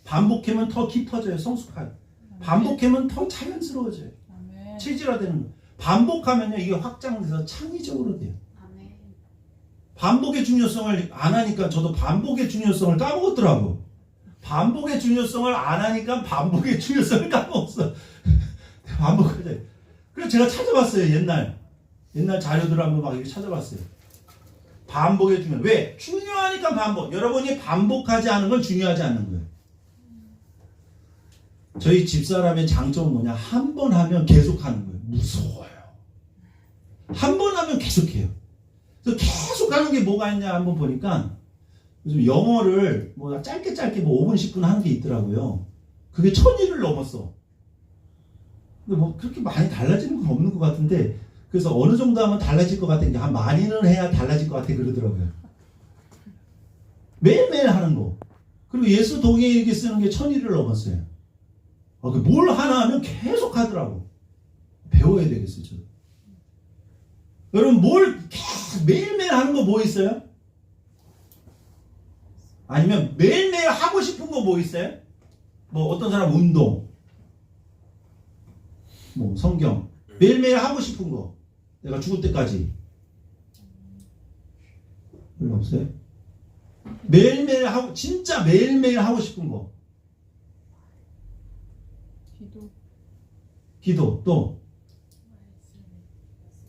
반복하면 더 깊어져요. 성숙하요. 반복하면 더 자연스러워져요. 아멘. 체질화되는 거예요. 반복하면요, 이게 확장돼서 창의적으로 돼요. 아멘. 반복의 중요성을 안 하니까 저도 반복의 중요성을 까먹었더라고. 반복의 중요성을 안 하니까 반복의 중요성을 까먹었어. 반복하자. 그래서 제가 찾아봤어요. 옛날 자료들을 한번 막 이렇게 찾아봤어요. 반복의 중요. 왜? 중요하니까 반복. 여러분이 반복하지 않은 건 중요하지 않는 거예요. 저희 집사람의 장점은 뭐냐? 한 번 하면 계속 하는 거예요. 무서워요. 한 번 하면 계속해요. 그래서 계속 하는 게 뭐가 있냐 한번 보니까 요즘 영어를 뭐 짧게 뭐 5분 10분 하는 게 있더라고요. 그게 1000일을 넘었어. 근데 뭐 그렇게 많이 달라지는 건 없는 것 같은데, 그래서 어느 정도 하면 달라질 것 같은 게 한 많이는 해야 달라질 것 같아 그러더라고요. 매일매일 하는 거. 그리고 예수 동의일기 쓰는 게 1000일을 넘었어요. 뭘 하나 하면 계속 하더라고. 배워야 되겠어요, 저도. 여러분, 뭘 계속 매일매일 하는 거 뭐 있어요? 아니면 매일매일 하고 싶은 거 뭐 있어요? 뭐 어떤 사람 운동, 뭐 성경, 매일매일 하고 싶은 거, 내가 죽을 때까지. 별로 없어요? 매일매일 하고, 진짜 매일매일 하고 싶은 거. 기도, 또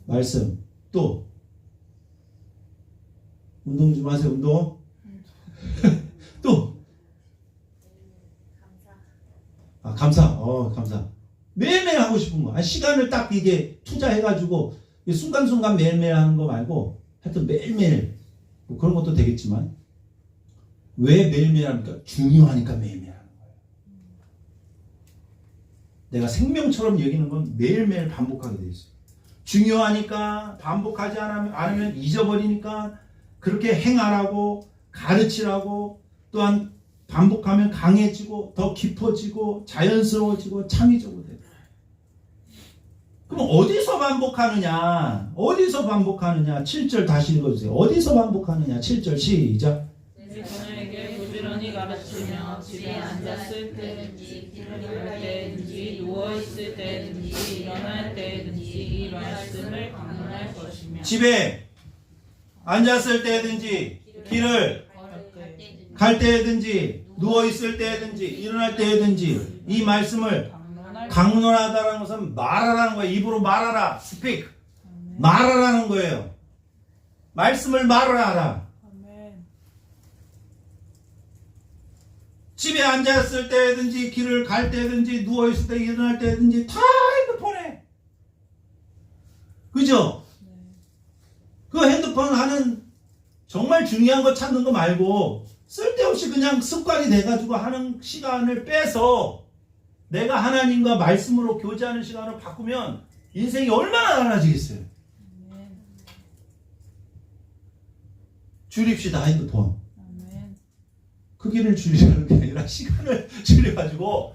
말씀, 또 운동 좀 하세요. 운동. 또 감사. 감사. 매일매일 하고 싶은 거. 시간을 딱 이게 투자해가지고 순간순간 매일매일 하는 거 말고 하여튼 매일매일, 뭐 그런 것도 되겠지만, 왜 매일매일 합니까? 중요하니까 매일매일 하는 거예요. 내가 생명처럼 여기는 건 매일매일 반복하게 돼 있어요. 중요하니까, 반복하지 않으면 잊어버리니까, 그렇게 행하라고, 가르치라고, 또한 반복하면 강해지고, 더 깊어지고, 자연스러워지고, 창의적으로 돼요. 그럼 어디서 반복하느냐? 어디서 반복하느냐? 7절 다시 읽어주세요. 어디서 반복하느냐? 7절 시작. 내 자녀에게 부지런히 가르치며 집에 앉았을 때든지 길을 갈 때든지 누워있을 때든지 일어날 때든지 이 말씀을 강론할 것이며 집에 앉았을 때든지, 길을 갈 때든지, 누워있을 때든지, 일어날 때든지 이 말씀을 강론하다라는 것은 말하라는 거예요. 입으로 말하라. speak. 말하라는 거예요. 말씀을 말하라. 집에 앉았을 때든지, 길을 갈 때든지, 누워있을 때, 일어날 때든지 다 핸드폰에. 그죠? 그 핸드폰 하는 정말 중요한 거 찾는 거 말고 쓸데없이 그냥 습관이 돼가지고 하는 시간을 빼서 내가 하나님과 말씀으로 교제하는 시간을 바꾸면 인생이 얼마나 달라지겠어요. 줄입시다, 핸드폰. 크기를 줄이려는 게 아니라 시간을 줄여가지고,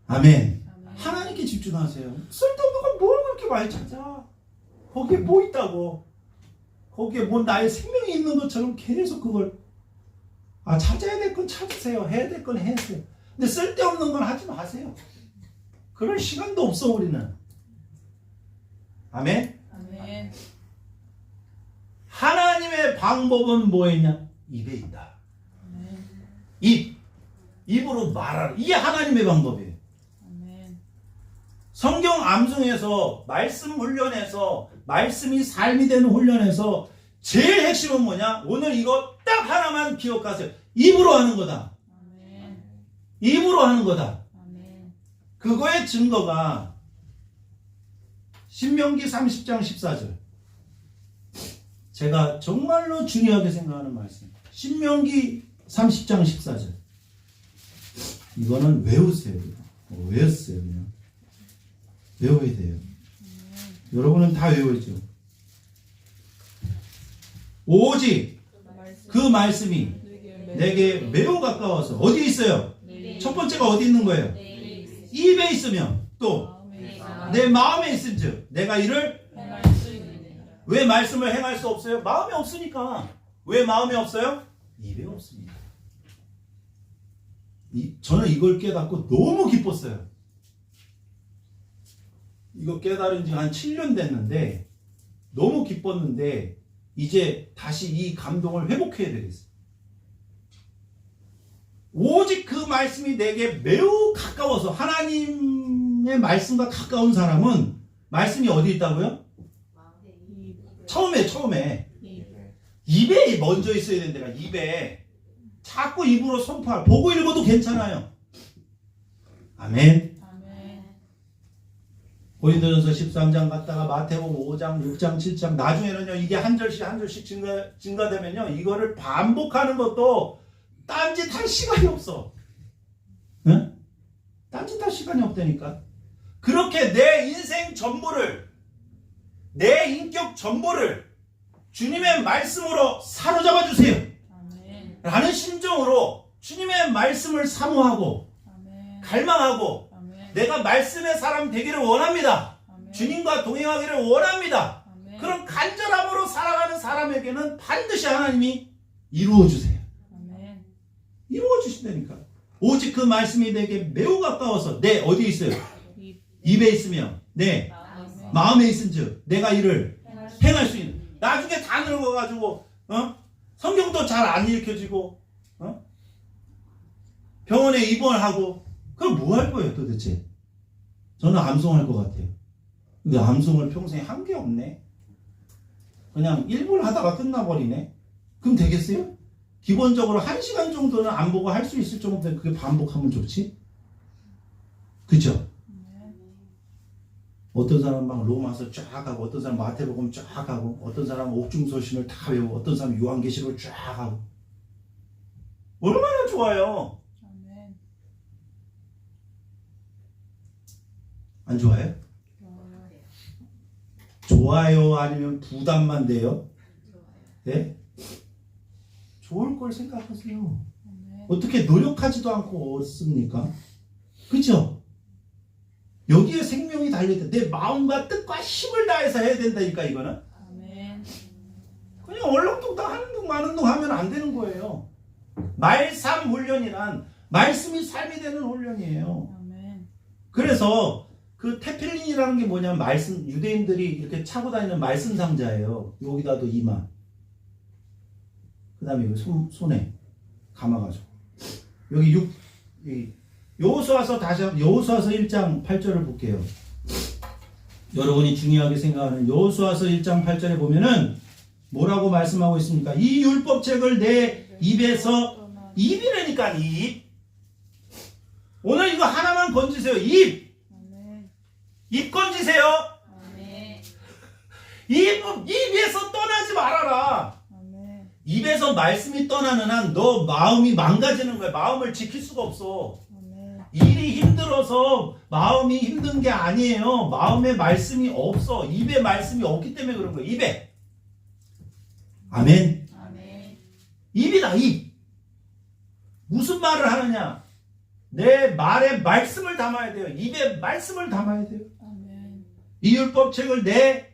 아멘. 하나님께 집중하세요. 쓸데없는 걸 뭘 그렇게 많이 찾아? 거기에 뭐 있다고? 거기에 뭐 나의 생명이 있는 것처럼 계속 그걸 찾아야 될 건 찾으세요. 해야 될 건 해야세요. 근데 쓸데없는 건 하지 마세요. 그럴 시간도 없어 우리는. 아멘. 아멘. 하나님의 방법은 뭐였냐? 입에 있다. 입으로 말하라. 이게 하나님의 방법이에요. 성경 암송에서 말씀 훈련에서 말씀이 삶이 되는 훈련에서 제일 핵심은 뭐냐? 오늘 이거 딱 하나만 기억하세요. 입으로 하는 거다. 아멘. 입으로 하는 거다. 아멘. 그거의 증거가 신명기 30장 14절. 제가 정말로 중요하게 생각하는 말씀. 신명기 30장 14절. 이거는 외우세요. 외웠어요. 그냥. 외워야 돼요. 여러분은 다 외워야죠. 오직 그 말씀이 내게 매우 가까워서 어디에 있어요? 첫 번째가 어디 있는 거예요? 입에 있으면 또 내 마음에 있은즉 내가 이를 왜 말씀을 행할 수 없어요? 마음이 없으니까. 왜 마음이 없어요? 입에 없습니다. 저는 이걸 깨닫고 너무 기뻤어요. 이거 깨달은 지 한 7년 됐는데 너무 기뻤는데 이제 다시 이 감동을 회복해야 되겠어요. 오직 그 말씀이 내게 매우 가까워서 하나님의 말씀과 가까운 사람은 말씀이 어디 있다고요? 처음에 입에 먼저 있어야 된다. 입에 자꾸 입으로 선포할. 보고 읽어도 괜찮아요. 아멘. 고린도전서 13장 갔다가 마태복음 5장, 6장, 7장 나중에는요 이게 한 절씩 증가되면요 이거를 반복하는 것도 딴짓할 시간이 없어. 응? 딴짓할 시간이 없다니까. 그렇게 내 인생 전부를 내 인격 전부를 주님의 말씀으로 사로잡아 주세요. 라는 심정으로 주님의 말씀을 사모하고 갈망하고 내가 말씀의 사람 되기를 원합니다. 주님과 동행하기를 원합니다. 그런 간절함으로 살아가는 사람에게는 반드시 하나님이 이루어 주세요. 이루어 주신다니까. 오직 그 말씀이 내게 매우 가까워서 내 어디에 있어요? 입에 있으며 내 마음에 있은즉 내가 이를 행할 수 있는. 나중에 다 늙어가지고 성경도 잘 안 읽혀지고 병원에 입원하고 그럼 뭐 할 거예요 도대체? 저는 암송할 것 같아요. 근데 암송을 평생에 한 게 없네. 그냥 1분 하다가 끝나버리네. 그럼 되겠어요? 기본적으로 1시간 정도는 안 보고 할 수 있을 정도면 그게 반복하면 좋지? 그죠? 어떤 사람은 막 로마서 쫙 하고 어떤 사람은 마태복음 쫙 하고 어떤 사람은 옥중서신을 다 외우고 어떤 사람은 요한계시록을 쫙 하고 얼마나 좋아요. 안 좋아요? 좋아요 아니면 부담만 돼요? 네? 좋을 걸 생각하세요. 어떻게 노력하지도 않고 얻습니까? 그렇죠? 여기에 생명이 달려있다. 내 마음과 뜻과 힘을 다해서 해야 된다니까 이거는. 그냥 얼렁뚱땅 하는 둥 마는 둥 하면 안 되는 거예요. 말삼 훈련이란 말씀이 삶이 되는 훈련이에요. 그래서 그 테필린이라는 게 뭐냐면 말씀, 유대인들이 이렇게 차고 다니는 말씀 상자예요. 여기다도 이마, 그 다음에 여기 손에 감아가지고 여기 여호수아서 다시 한번 여호수아서 1장 8절을 볼게요. 여러분이 중요하게 생각하는 여호수아서 1장 8절에 보면은 뭐라고 말씀하고 있습니까? 이 율법책을 내 입에서, 입이라니까 입. 오늘 이거 하나만 건지세요. 입 건지세요. 입에서 떠나지 말아라. 입에서 말씀이 떠나는 한 너 마음이 망가지는 거야. 마음을 지킬 수가 없어. 일이 힘들어서 마음이 힘든 게 아니에요. 마음에 말씀이 없어. 입에 말씀이 없기 때문에 그런 거예요. 입에. 아멘. 입이다. 입. 무슨 말을 하느냐? 내 말에 말씀을 담아야 돼요. 입에 말씀을 담아야 돼요. 이 율법책을 내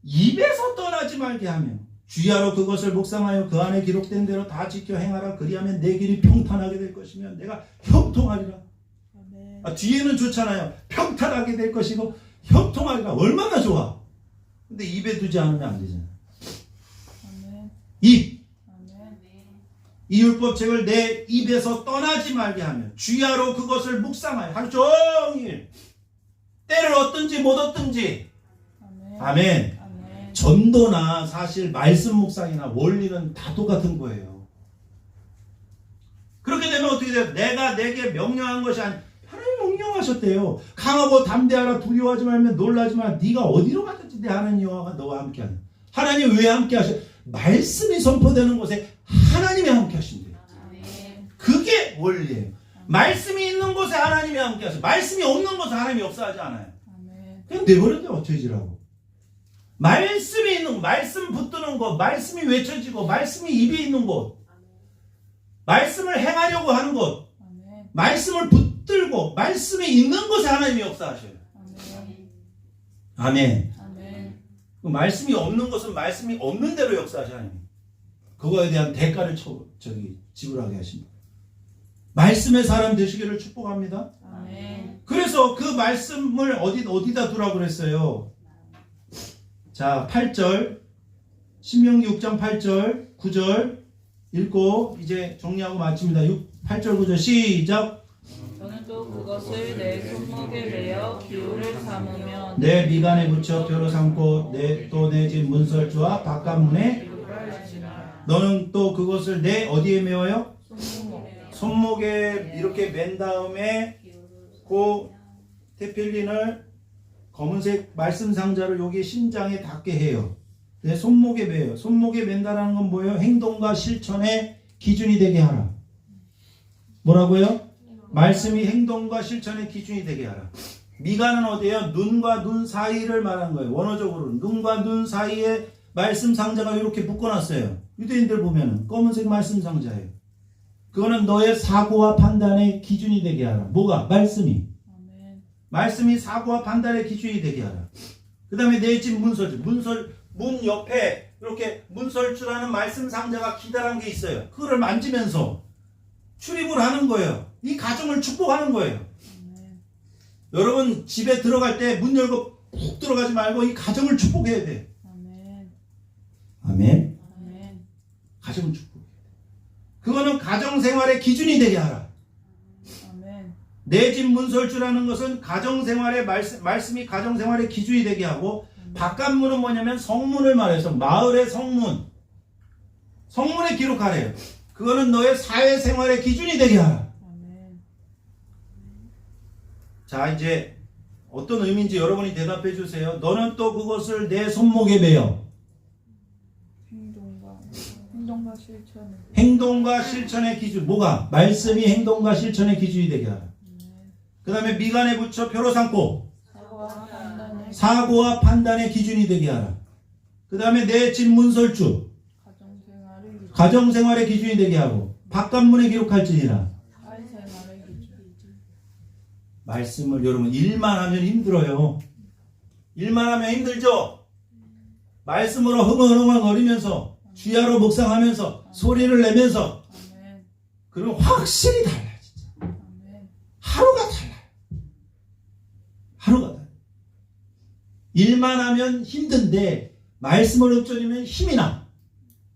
입에서 떠나지 말게 하며 주야로 그것을 묵상하여 그 안에 기록된 대로 다 지켜 행하라. 그리하면 내 길이 평탄하게 될 것이며 내가 형통하리라. 뒤에는 좋잖아요. 평탄하게 될 것이고 형통하리라. 얼마나 좋아. 근데 입에 두지 않으면 안 되잖아. 입. 이 율법책을 내 입에서 떠나지 말게 하며 주야로 그것을 묵상하여 하루 종일 때를 얻든지 못 얻든지. 아멘. 아멘. 아멘. 전도나 사실 말씀 묵상이나 원리는 다 똑같은 거예요. 그렇게 되면 어떻게 돼요? 내가 내게 명령한 것이 아니 하나님 명령하셨대요. 강하고 담대하라 두려워하지 말며 놀라지 마라. 네가 어디로 가든지 내 하나님 여호와가 너와 함께하는. 하나님 왜 함께 하셔? 말씀이 선포되는 곳에 하나님이 함께 하신대요. 아멘. 그게 원리예요. 말씀이 있는 곳에 하나님이 함께 하셔. 말씀이 없는 곳에 하나님이 없어하지 않아요. 아멘. 그냥 내버려둬 어쩌지라고. 말씀이 있는 곳, 말씀 붙드는 곳, 말씀이 외쳐지고 말씀이 입에 있는 곳, 말씀을 행하려고 하는 곳, 아멘. 말씀을 붙들고 말씀이 있는 곳에 하나님이 역사하셔요. 아멘. 아멘. 아멘. 그 말씀이 없는 것은 말씀이 없는 대로 역사하셔요. 하나님. 그거에 대한 대가를 지불하게 하십니다. 말씀의 사람 되시기를 축복합니다. 아멘. 그래서 그 말씀을 어디다 두라고 그랬어요? 자, 8절, 신명기 6장 8절, 9절 읽고 이제 정리하고 마칩니다. 8절, 9절 시작. 저는 또 그것을 내 손목에 매어 기호를 삼으며 내 미간에 붙여 벼로 삼고 또 내 집 문설주와 바깥문에 너는 또 그것을 내 어디에 메어요? 손목에 이렇게 맨 다음에 그 테필린을 검은색 말씀 상자를 여기 심장에 닿게 해요. 내 손목에 매요. 손목에 맨다라는 건 뭐예요? 행동과 실천의 기준이 되게 하라. 뭐라고요? 말씀이 행동과 실천의 기준이 되게 하라. 미간은 어디예요? 눈과 눈 사이를 말하는 거예요. 원어적으로는 눈과 눈 사이에 말씀 상자가 이렇게 묶어놨어요. 유대인들 보면은 검은색 말씀 상자예요. 그거는 너의 사고와 판단의 기준이 되게 하라. 뭐가? 말씀이. 아멘. 말씀이 사고와 판단의 기준이 되게 하라. 그 다음에 내 집 문설주. 문 옆에 이렇게 문설주라는 말씀 상자가 기다란 게 있어요. 그거를 만지면서 출입을 하는 거예요. 이 가정을 축복하는 거예요. 아멘. 여러분 집에 들어갈 때 문 열고 푹 들어가지 말고 이 가정을 축복해야 돼. 아멘. 아멘. 아멘. 가정을 축복해. 그거는 가정생활의 기준이 되게 하라. 아멘. 내 집 문설주라는 것은 가정생활의 말씀이 가정생활의 기준이 되게 하고 바깥문은 뭐냐면 성문을 말해서 마을의 성문. 성문에 기록하래요. 그거는 너의 사회생활의 기준이 되게 하라. 아멘. 자, 이제 어떤 의미인지 여러분이 대답해 주세요. 너는 또 그것을 내 손목에 매어. 행동과 실천을. 행동과 실천의 기준. 뭐가? 말씀이 행동과 실천의 기준이 되게 하라. 그 다음에 미간에 붙여 표로 삼고 사고와 판단의 기준이 되게 하라. 그 다음에 내 집 문설주. 가정생활의 기준이 되게 하고 바깥문에 기록할지니라. 사회생활의 기준. 말씀을 여러분 일만 하면 힘들어요. 일만 하면 힘들죠? 말씀으로 흥얼흥얼거리면서 주야로 묵상하면서 소리를 내면서 아멘. 그러면 확실히 달라요. 진짜. 아멘. 하루가 달라요. 하루가 달라요. 일만 하면 힘든데 말씀을 읊조리면 힘이 나.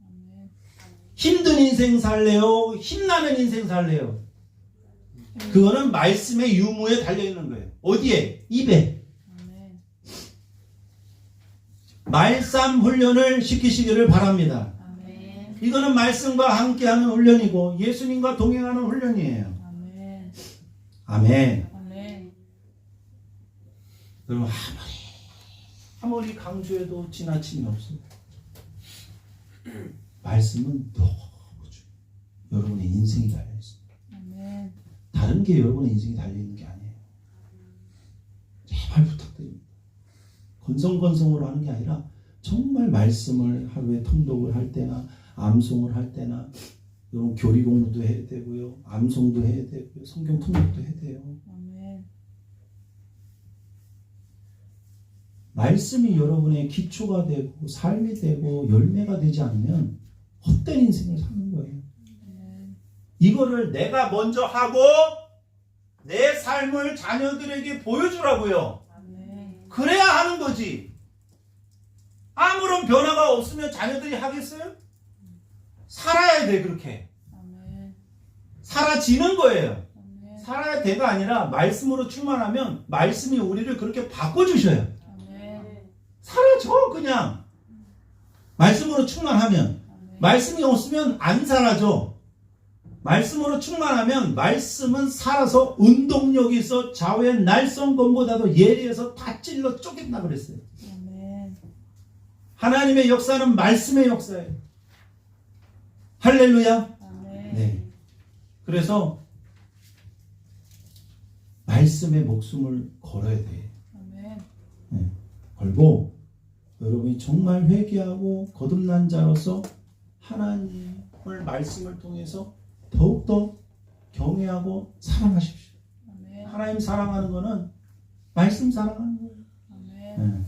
아멘. 힘든 인생 살래요? 힘나는 인생 살래요? 그거는 말씀의 유무에 달려있는 거예요. 어디에? 입에. 아멘. 말씀 훈련을 시키시기를 바랍니다. 아멘. 이거는 말씀과 함께하는 훈련이고 예수님과 동행하는 훈련이에요. 아멘. 아멘. 아멘. 여러분 아무리 강조해도 지나침이 없어요. 말씀은 너무 중요해요. 여러분의 인생이 달려있습니다. 아멘. 다른 게 여러분의 인생이 달려있는 게 아니에요. 제발 부탁드립니다. 건성건성으로 하는 게 아니라 정말 말씀을 하루에 통독을 할 때나 암송을 할 때나 여러분 교리 공부도 해야 되고요. 암송도 해야 되고요. 성경 통독도 해야 돼요. 아멘. 말씀이 여러분의 기초가 되고 삶이 되고 열매가 되지 않으면 헛된 인생을 사는 거예요. 아멘. 이거를 내가 먼저 하고 내 삶을 자녀들에게 보여주라고요. 아멘. 그래야 하는 거지. 아무런 변화가 없으면 자녀들이 하겠어요? 살아야 돼 그렇게. 아멘. 사라지는 거예요. 아멘. 살아야 돼가 아니라 말씀으로 충만하면 말씀이 우리를 그렇게 바꿔주셔요. 사라져 그냥. 말씀으로 충만하면. 말씀이 없으면 안 사라져. 말씀으로 충만하면 말씀은 살아서 운동력이 있어 좌우의 날성검보다도 예리해서 다 찔러 쪼갠다 그랬어요. 하나님의 역사는 말씀의 역사예요. 할렐루야. 네. 그래서 말씀에 목숨을 걸어야 돼. 네. 걸고 여러분이 정말 회개하고 거듭난 자로서 하나님을 말씀을 통해서 더욱더 경외하고 사랑하십시오. 하나님 사랑하는 거는 말씀 사랑하는 거예요. 네.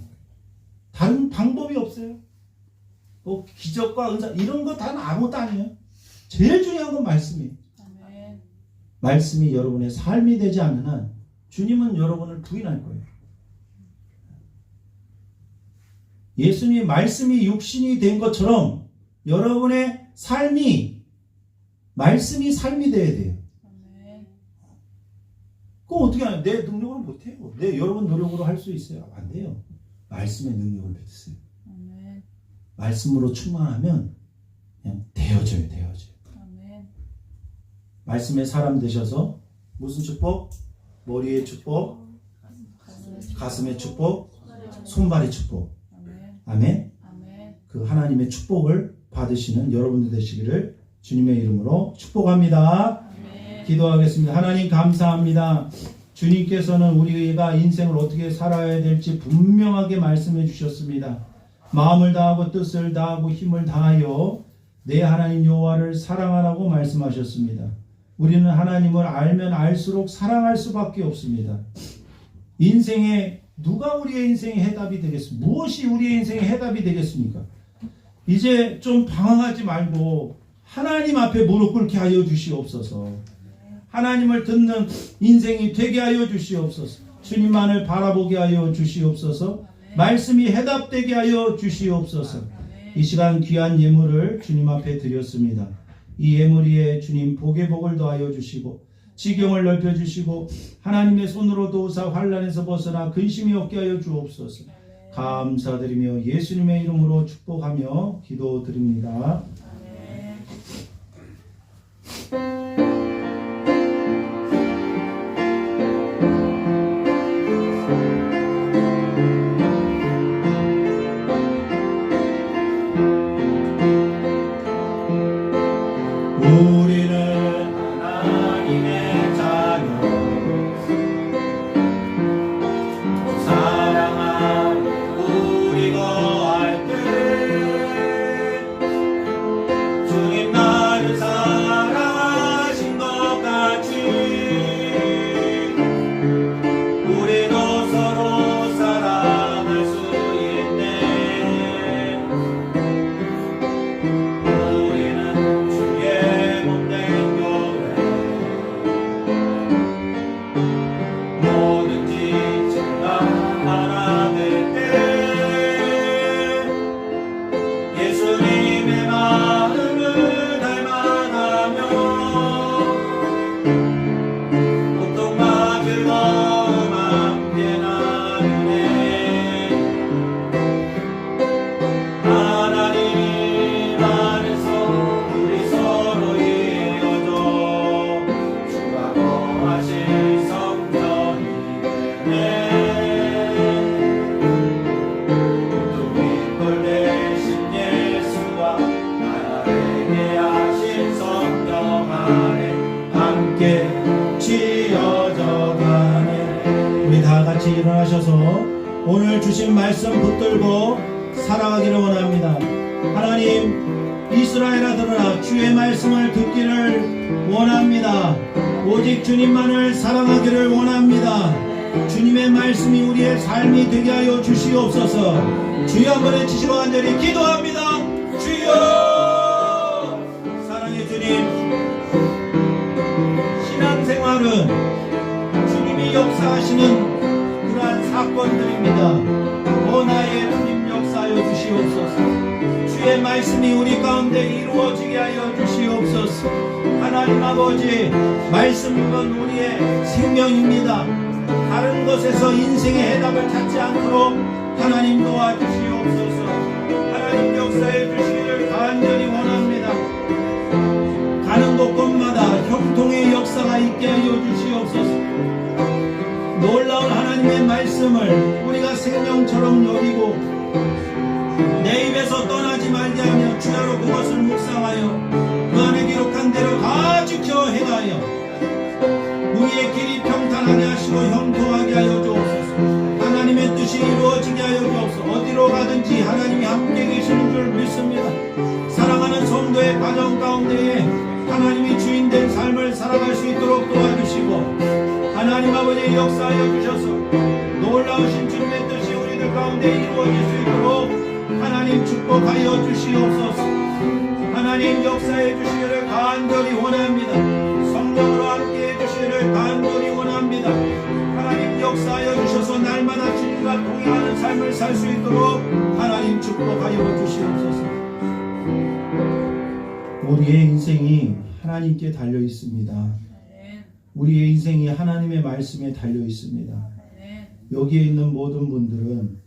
다른 방법이 없어요. 뭐 기적과 은사 이런 거 다 아무것도 아니에요. 제일 중요한 건 말씀이에요. 말씀이 여러분의 삶이 되지 않는 한 주님은 여러분을 부인할 거예요. 예수님의 말씀이 육신이 된 것처럼 여러분의 삶이 말씀이 삶이 돼야 돼요. 그럼 어떻게 하냐? 내 능력으로 못해요. 여러분 노력으로 할 수 있어요? 안 돼요. 말씀의 능력을 믿으세요. 말씀으로 충만하면 그냥 되어져요. 말씀의 사람 되셔서 무슨 축복? 머리의 축복, 가슴의 축복, 손발의 축복. 아멘. 그 하나님의 축복을 받으시는 여러분들 되시기를 주님의 이름으로 축복합니다. 기도하겠습니다. 하나님 감사합니다. 주님께서는 우리가 인생을 어떻게 살아야 될지 분명하게 말씀해 주셨습니다. 마음을 다하고 뜻을 다하고 힘을 다하여 내 하나님 여호와를 사랑하라고 말씀하셨습니다. 우리는 하나님을 알면 알수록 사랑할 수밖에 없습니다. 인생에 누가 우리의 인생의 해답이 되겠습니까? 무엇이 우리의 인생의 해답이 되겠습니까? 이제 좀 방황하지 말고 하나님 앞에 무릎 꿇게 하여 주시옵소서. 하나님을 듣는 인생이 되게 하여 주시옵소서. 주님만을 바라보게 하여 주시옵소서. 말씀이 해답되게 하여 주시옵소서. 이 시간 귀한 예물을 주님 앞에 드렸습니다. 이 예물 위에 주님 복의 복을 더하여 주시고 지경을 넓혀주시고 하나님의 손으로 도우사 환난에서 벗어나 근심이 없게 하여 주옵소서. 감사드리며 예수님의 이름으로 축복하며 기도드립니다. 일어나셔서 오늘 주신 말씀 붙들고 살아가기를 원합니다. 하나님, 이스라엘 아들아 주의 말씀을 듣기를 원합니다. 오직 주님만을 사랑하기를 원합니다. 주님의 말씀이 우리의 삶이 되게 하여 주시옵소서. 주여 한번 외치시고 간절히 기도합니다. 주여! 사랑의 주님, 신앙생활은 주님이 역사하시는 그러한 사건들입니다. 오 나의 주님 역사하여 주시옵소서. 주의 말씀이 우리 가운데 이루어지게 하여 주시옵소서. 하나님 하나님 아버지, 말씀은 우리의 생명입니다. 다른 것에서 인생의 해답을 찾지 않도록 하나님 도와주시옵소서. 하나님 역사해 주시기를 간절히 원합니다. 가는 곳곳마다 형통의 역사가 있게 하여 주시옵소서. 놀라운 하나님의 말씀을 우리가 생명처럼 여기고 내 입에서 떠나지 말게 하며 주야로 그것을 묵상하여 그 안에 기록한 대로 다 지켜 행하여 우리의 길이 평탄하게 하시고 형통하게 하여 주옵소서. 하나님의 뜻이 이루어지게 하여 주옵소서. 어디로 가든지 하나님이 함께 계시는 줄 믿습니다. 사랑하는 성도의 가정 가운데에 하나님이 주인된 삶을 살아갈 수 있도록 도와주시고 하나님 아버지 역사하여 주셔서 놀라우신 주님의 뜻이 우리들 가운데 이루어질 수 있도록 하나님 축복하여 주시옵소서. 하나님 역사해 주시기를 간절히 원합니다. 성령으로 함께해 주시기를 간절히 원합니다. 하나님 역사하여 주셔서 날마다 주님과 동행하는 삶을 살 수 있도록 하나님 축복하여 주시옵소서. 우리의 인생이 하나님께 달려 있습니다. 우리의 인생이 하나님의 말씀에 달려 있습니다. 여기에 있는 모든 분들은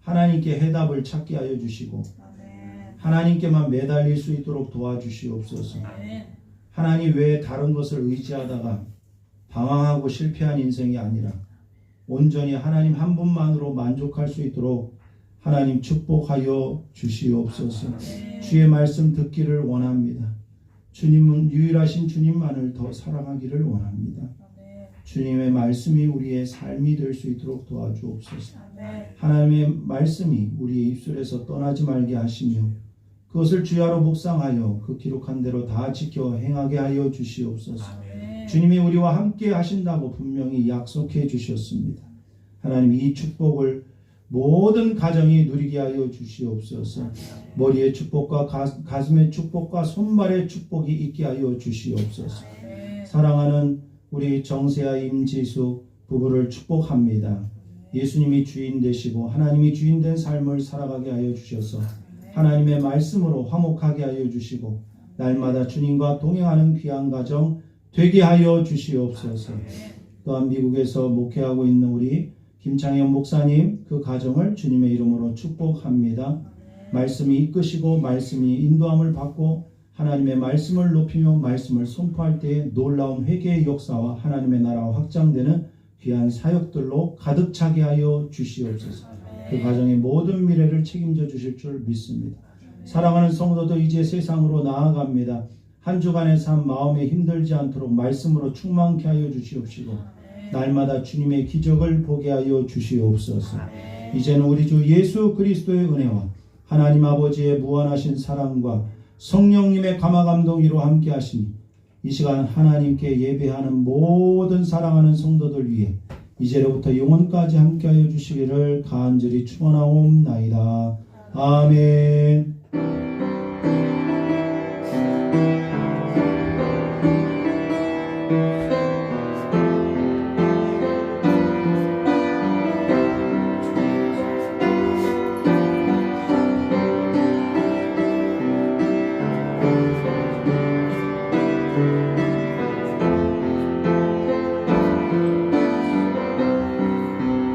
하나님께 해답을 찾게 하여 주시고 하나님께만 매달릴 수 있도록 도와주시옵소서. 하나님 외에 다른 것을 의지하다가 방황하고 실패한 인생이 아니라 온전히 하나님 한 분만으로 만족할 수 있도록 하나님 축복하여 주시옵소서. 주의 말씀 듣기를 원합니다. 주님은 유일하신 주님만을 더 사랑하기를 원합니다. 주님의 말씀이 우리의 삶이 될 수 있도록 도와주옵소서. 하나님의 말씀이 우리의 입술에서 떠나지 말게 하시며 그것을 주야로 묵상하여 그 기록한 대로 다 지켜 행하게 하여 주시옵소서. 주님이 우리와 함께 하신다고 분명히 약속해 주셨습니다. 하나님 이 축복을 모든 가정이 누리게 하여 주시옵소서. 머리의 축복과 가슴의 축복과 손발의 축복이 있게 하여 주시옵소서. 사랑하는 우리 정세아 임지수 부부를 축복합니다. 예수님이 주인 되시고 하나님이 주인 된 삶을 살아가게 하여 주셔서 하나님의 말씀으로 화목하게 하여 주시고 날마다 주님과 동행하는 귀한 가정 되게 하여 주시옵소서. 또한 미국에서 목회하고 있는 우리 김창현 목사님 그 가정을 주님의 이름으로 축복합니다. 말씀이 이끄시고 말씀이 인도함을 받고 하나님의 말씀을 높이며 말씀을 선포할 때에 놀라운 회개의 역사와 하나님의 나라가 확장되는 귀한 사역들로 가득 차게 하여 주시옵소서. 그 가정의 모든 미래를 책임져 주실 줄 믿습니다. 사랑하는 성도도 이제 세상으로 나아갑니다. 한 주간의 삶 마음에 힘들지 않도록 말씀으로 충만케 하여 주시옵시고 날마다 주님의 기적을 보게 하여 주시옵소서. 이제는 우리 주 예수 그리스도의 은혜와 하나님 아버지의 무한하신 사랑과 성령님의 감화감동이로 함께 하시니 이 시간 하나님께 예배하는 모든 사랑하는 성도들 위해 이제로부터 영원까지 함께하여 주시기를 간절히 축원하옵나이다. 아멘.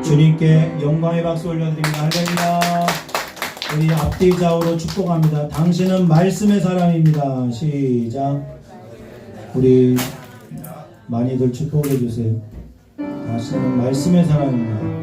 주님께 영광의 박수 올려드립니다. 할렐루야. 우리 앞뒤 좌우로 축복합니다. 당신은 말씀의 사람입니다. 시작. 우리 많이들 축복해 주세요. 당신은 말씀의 사람입니다.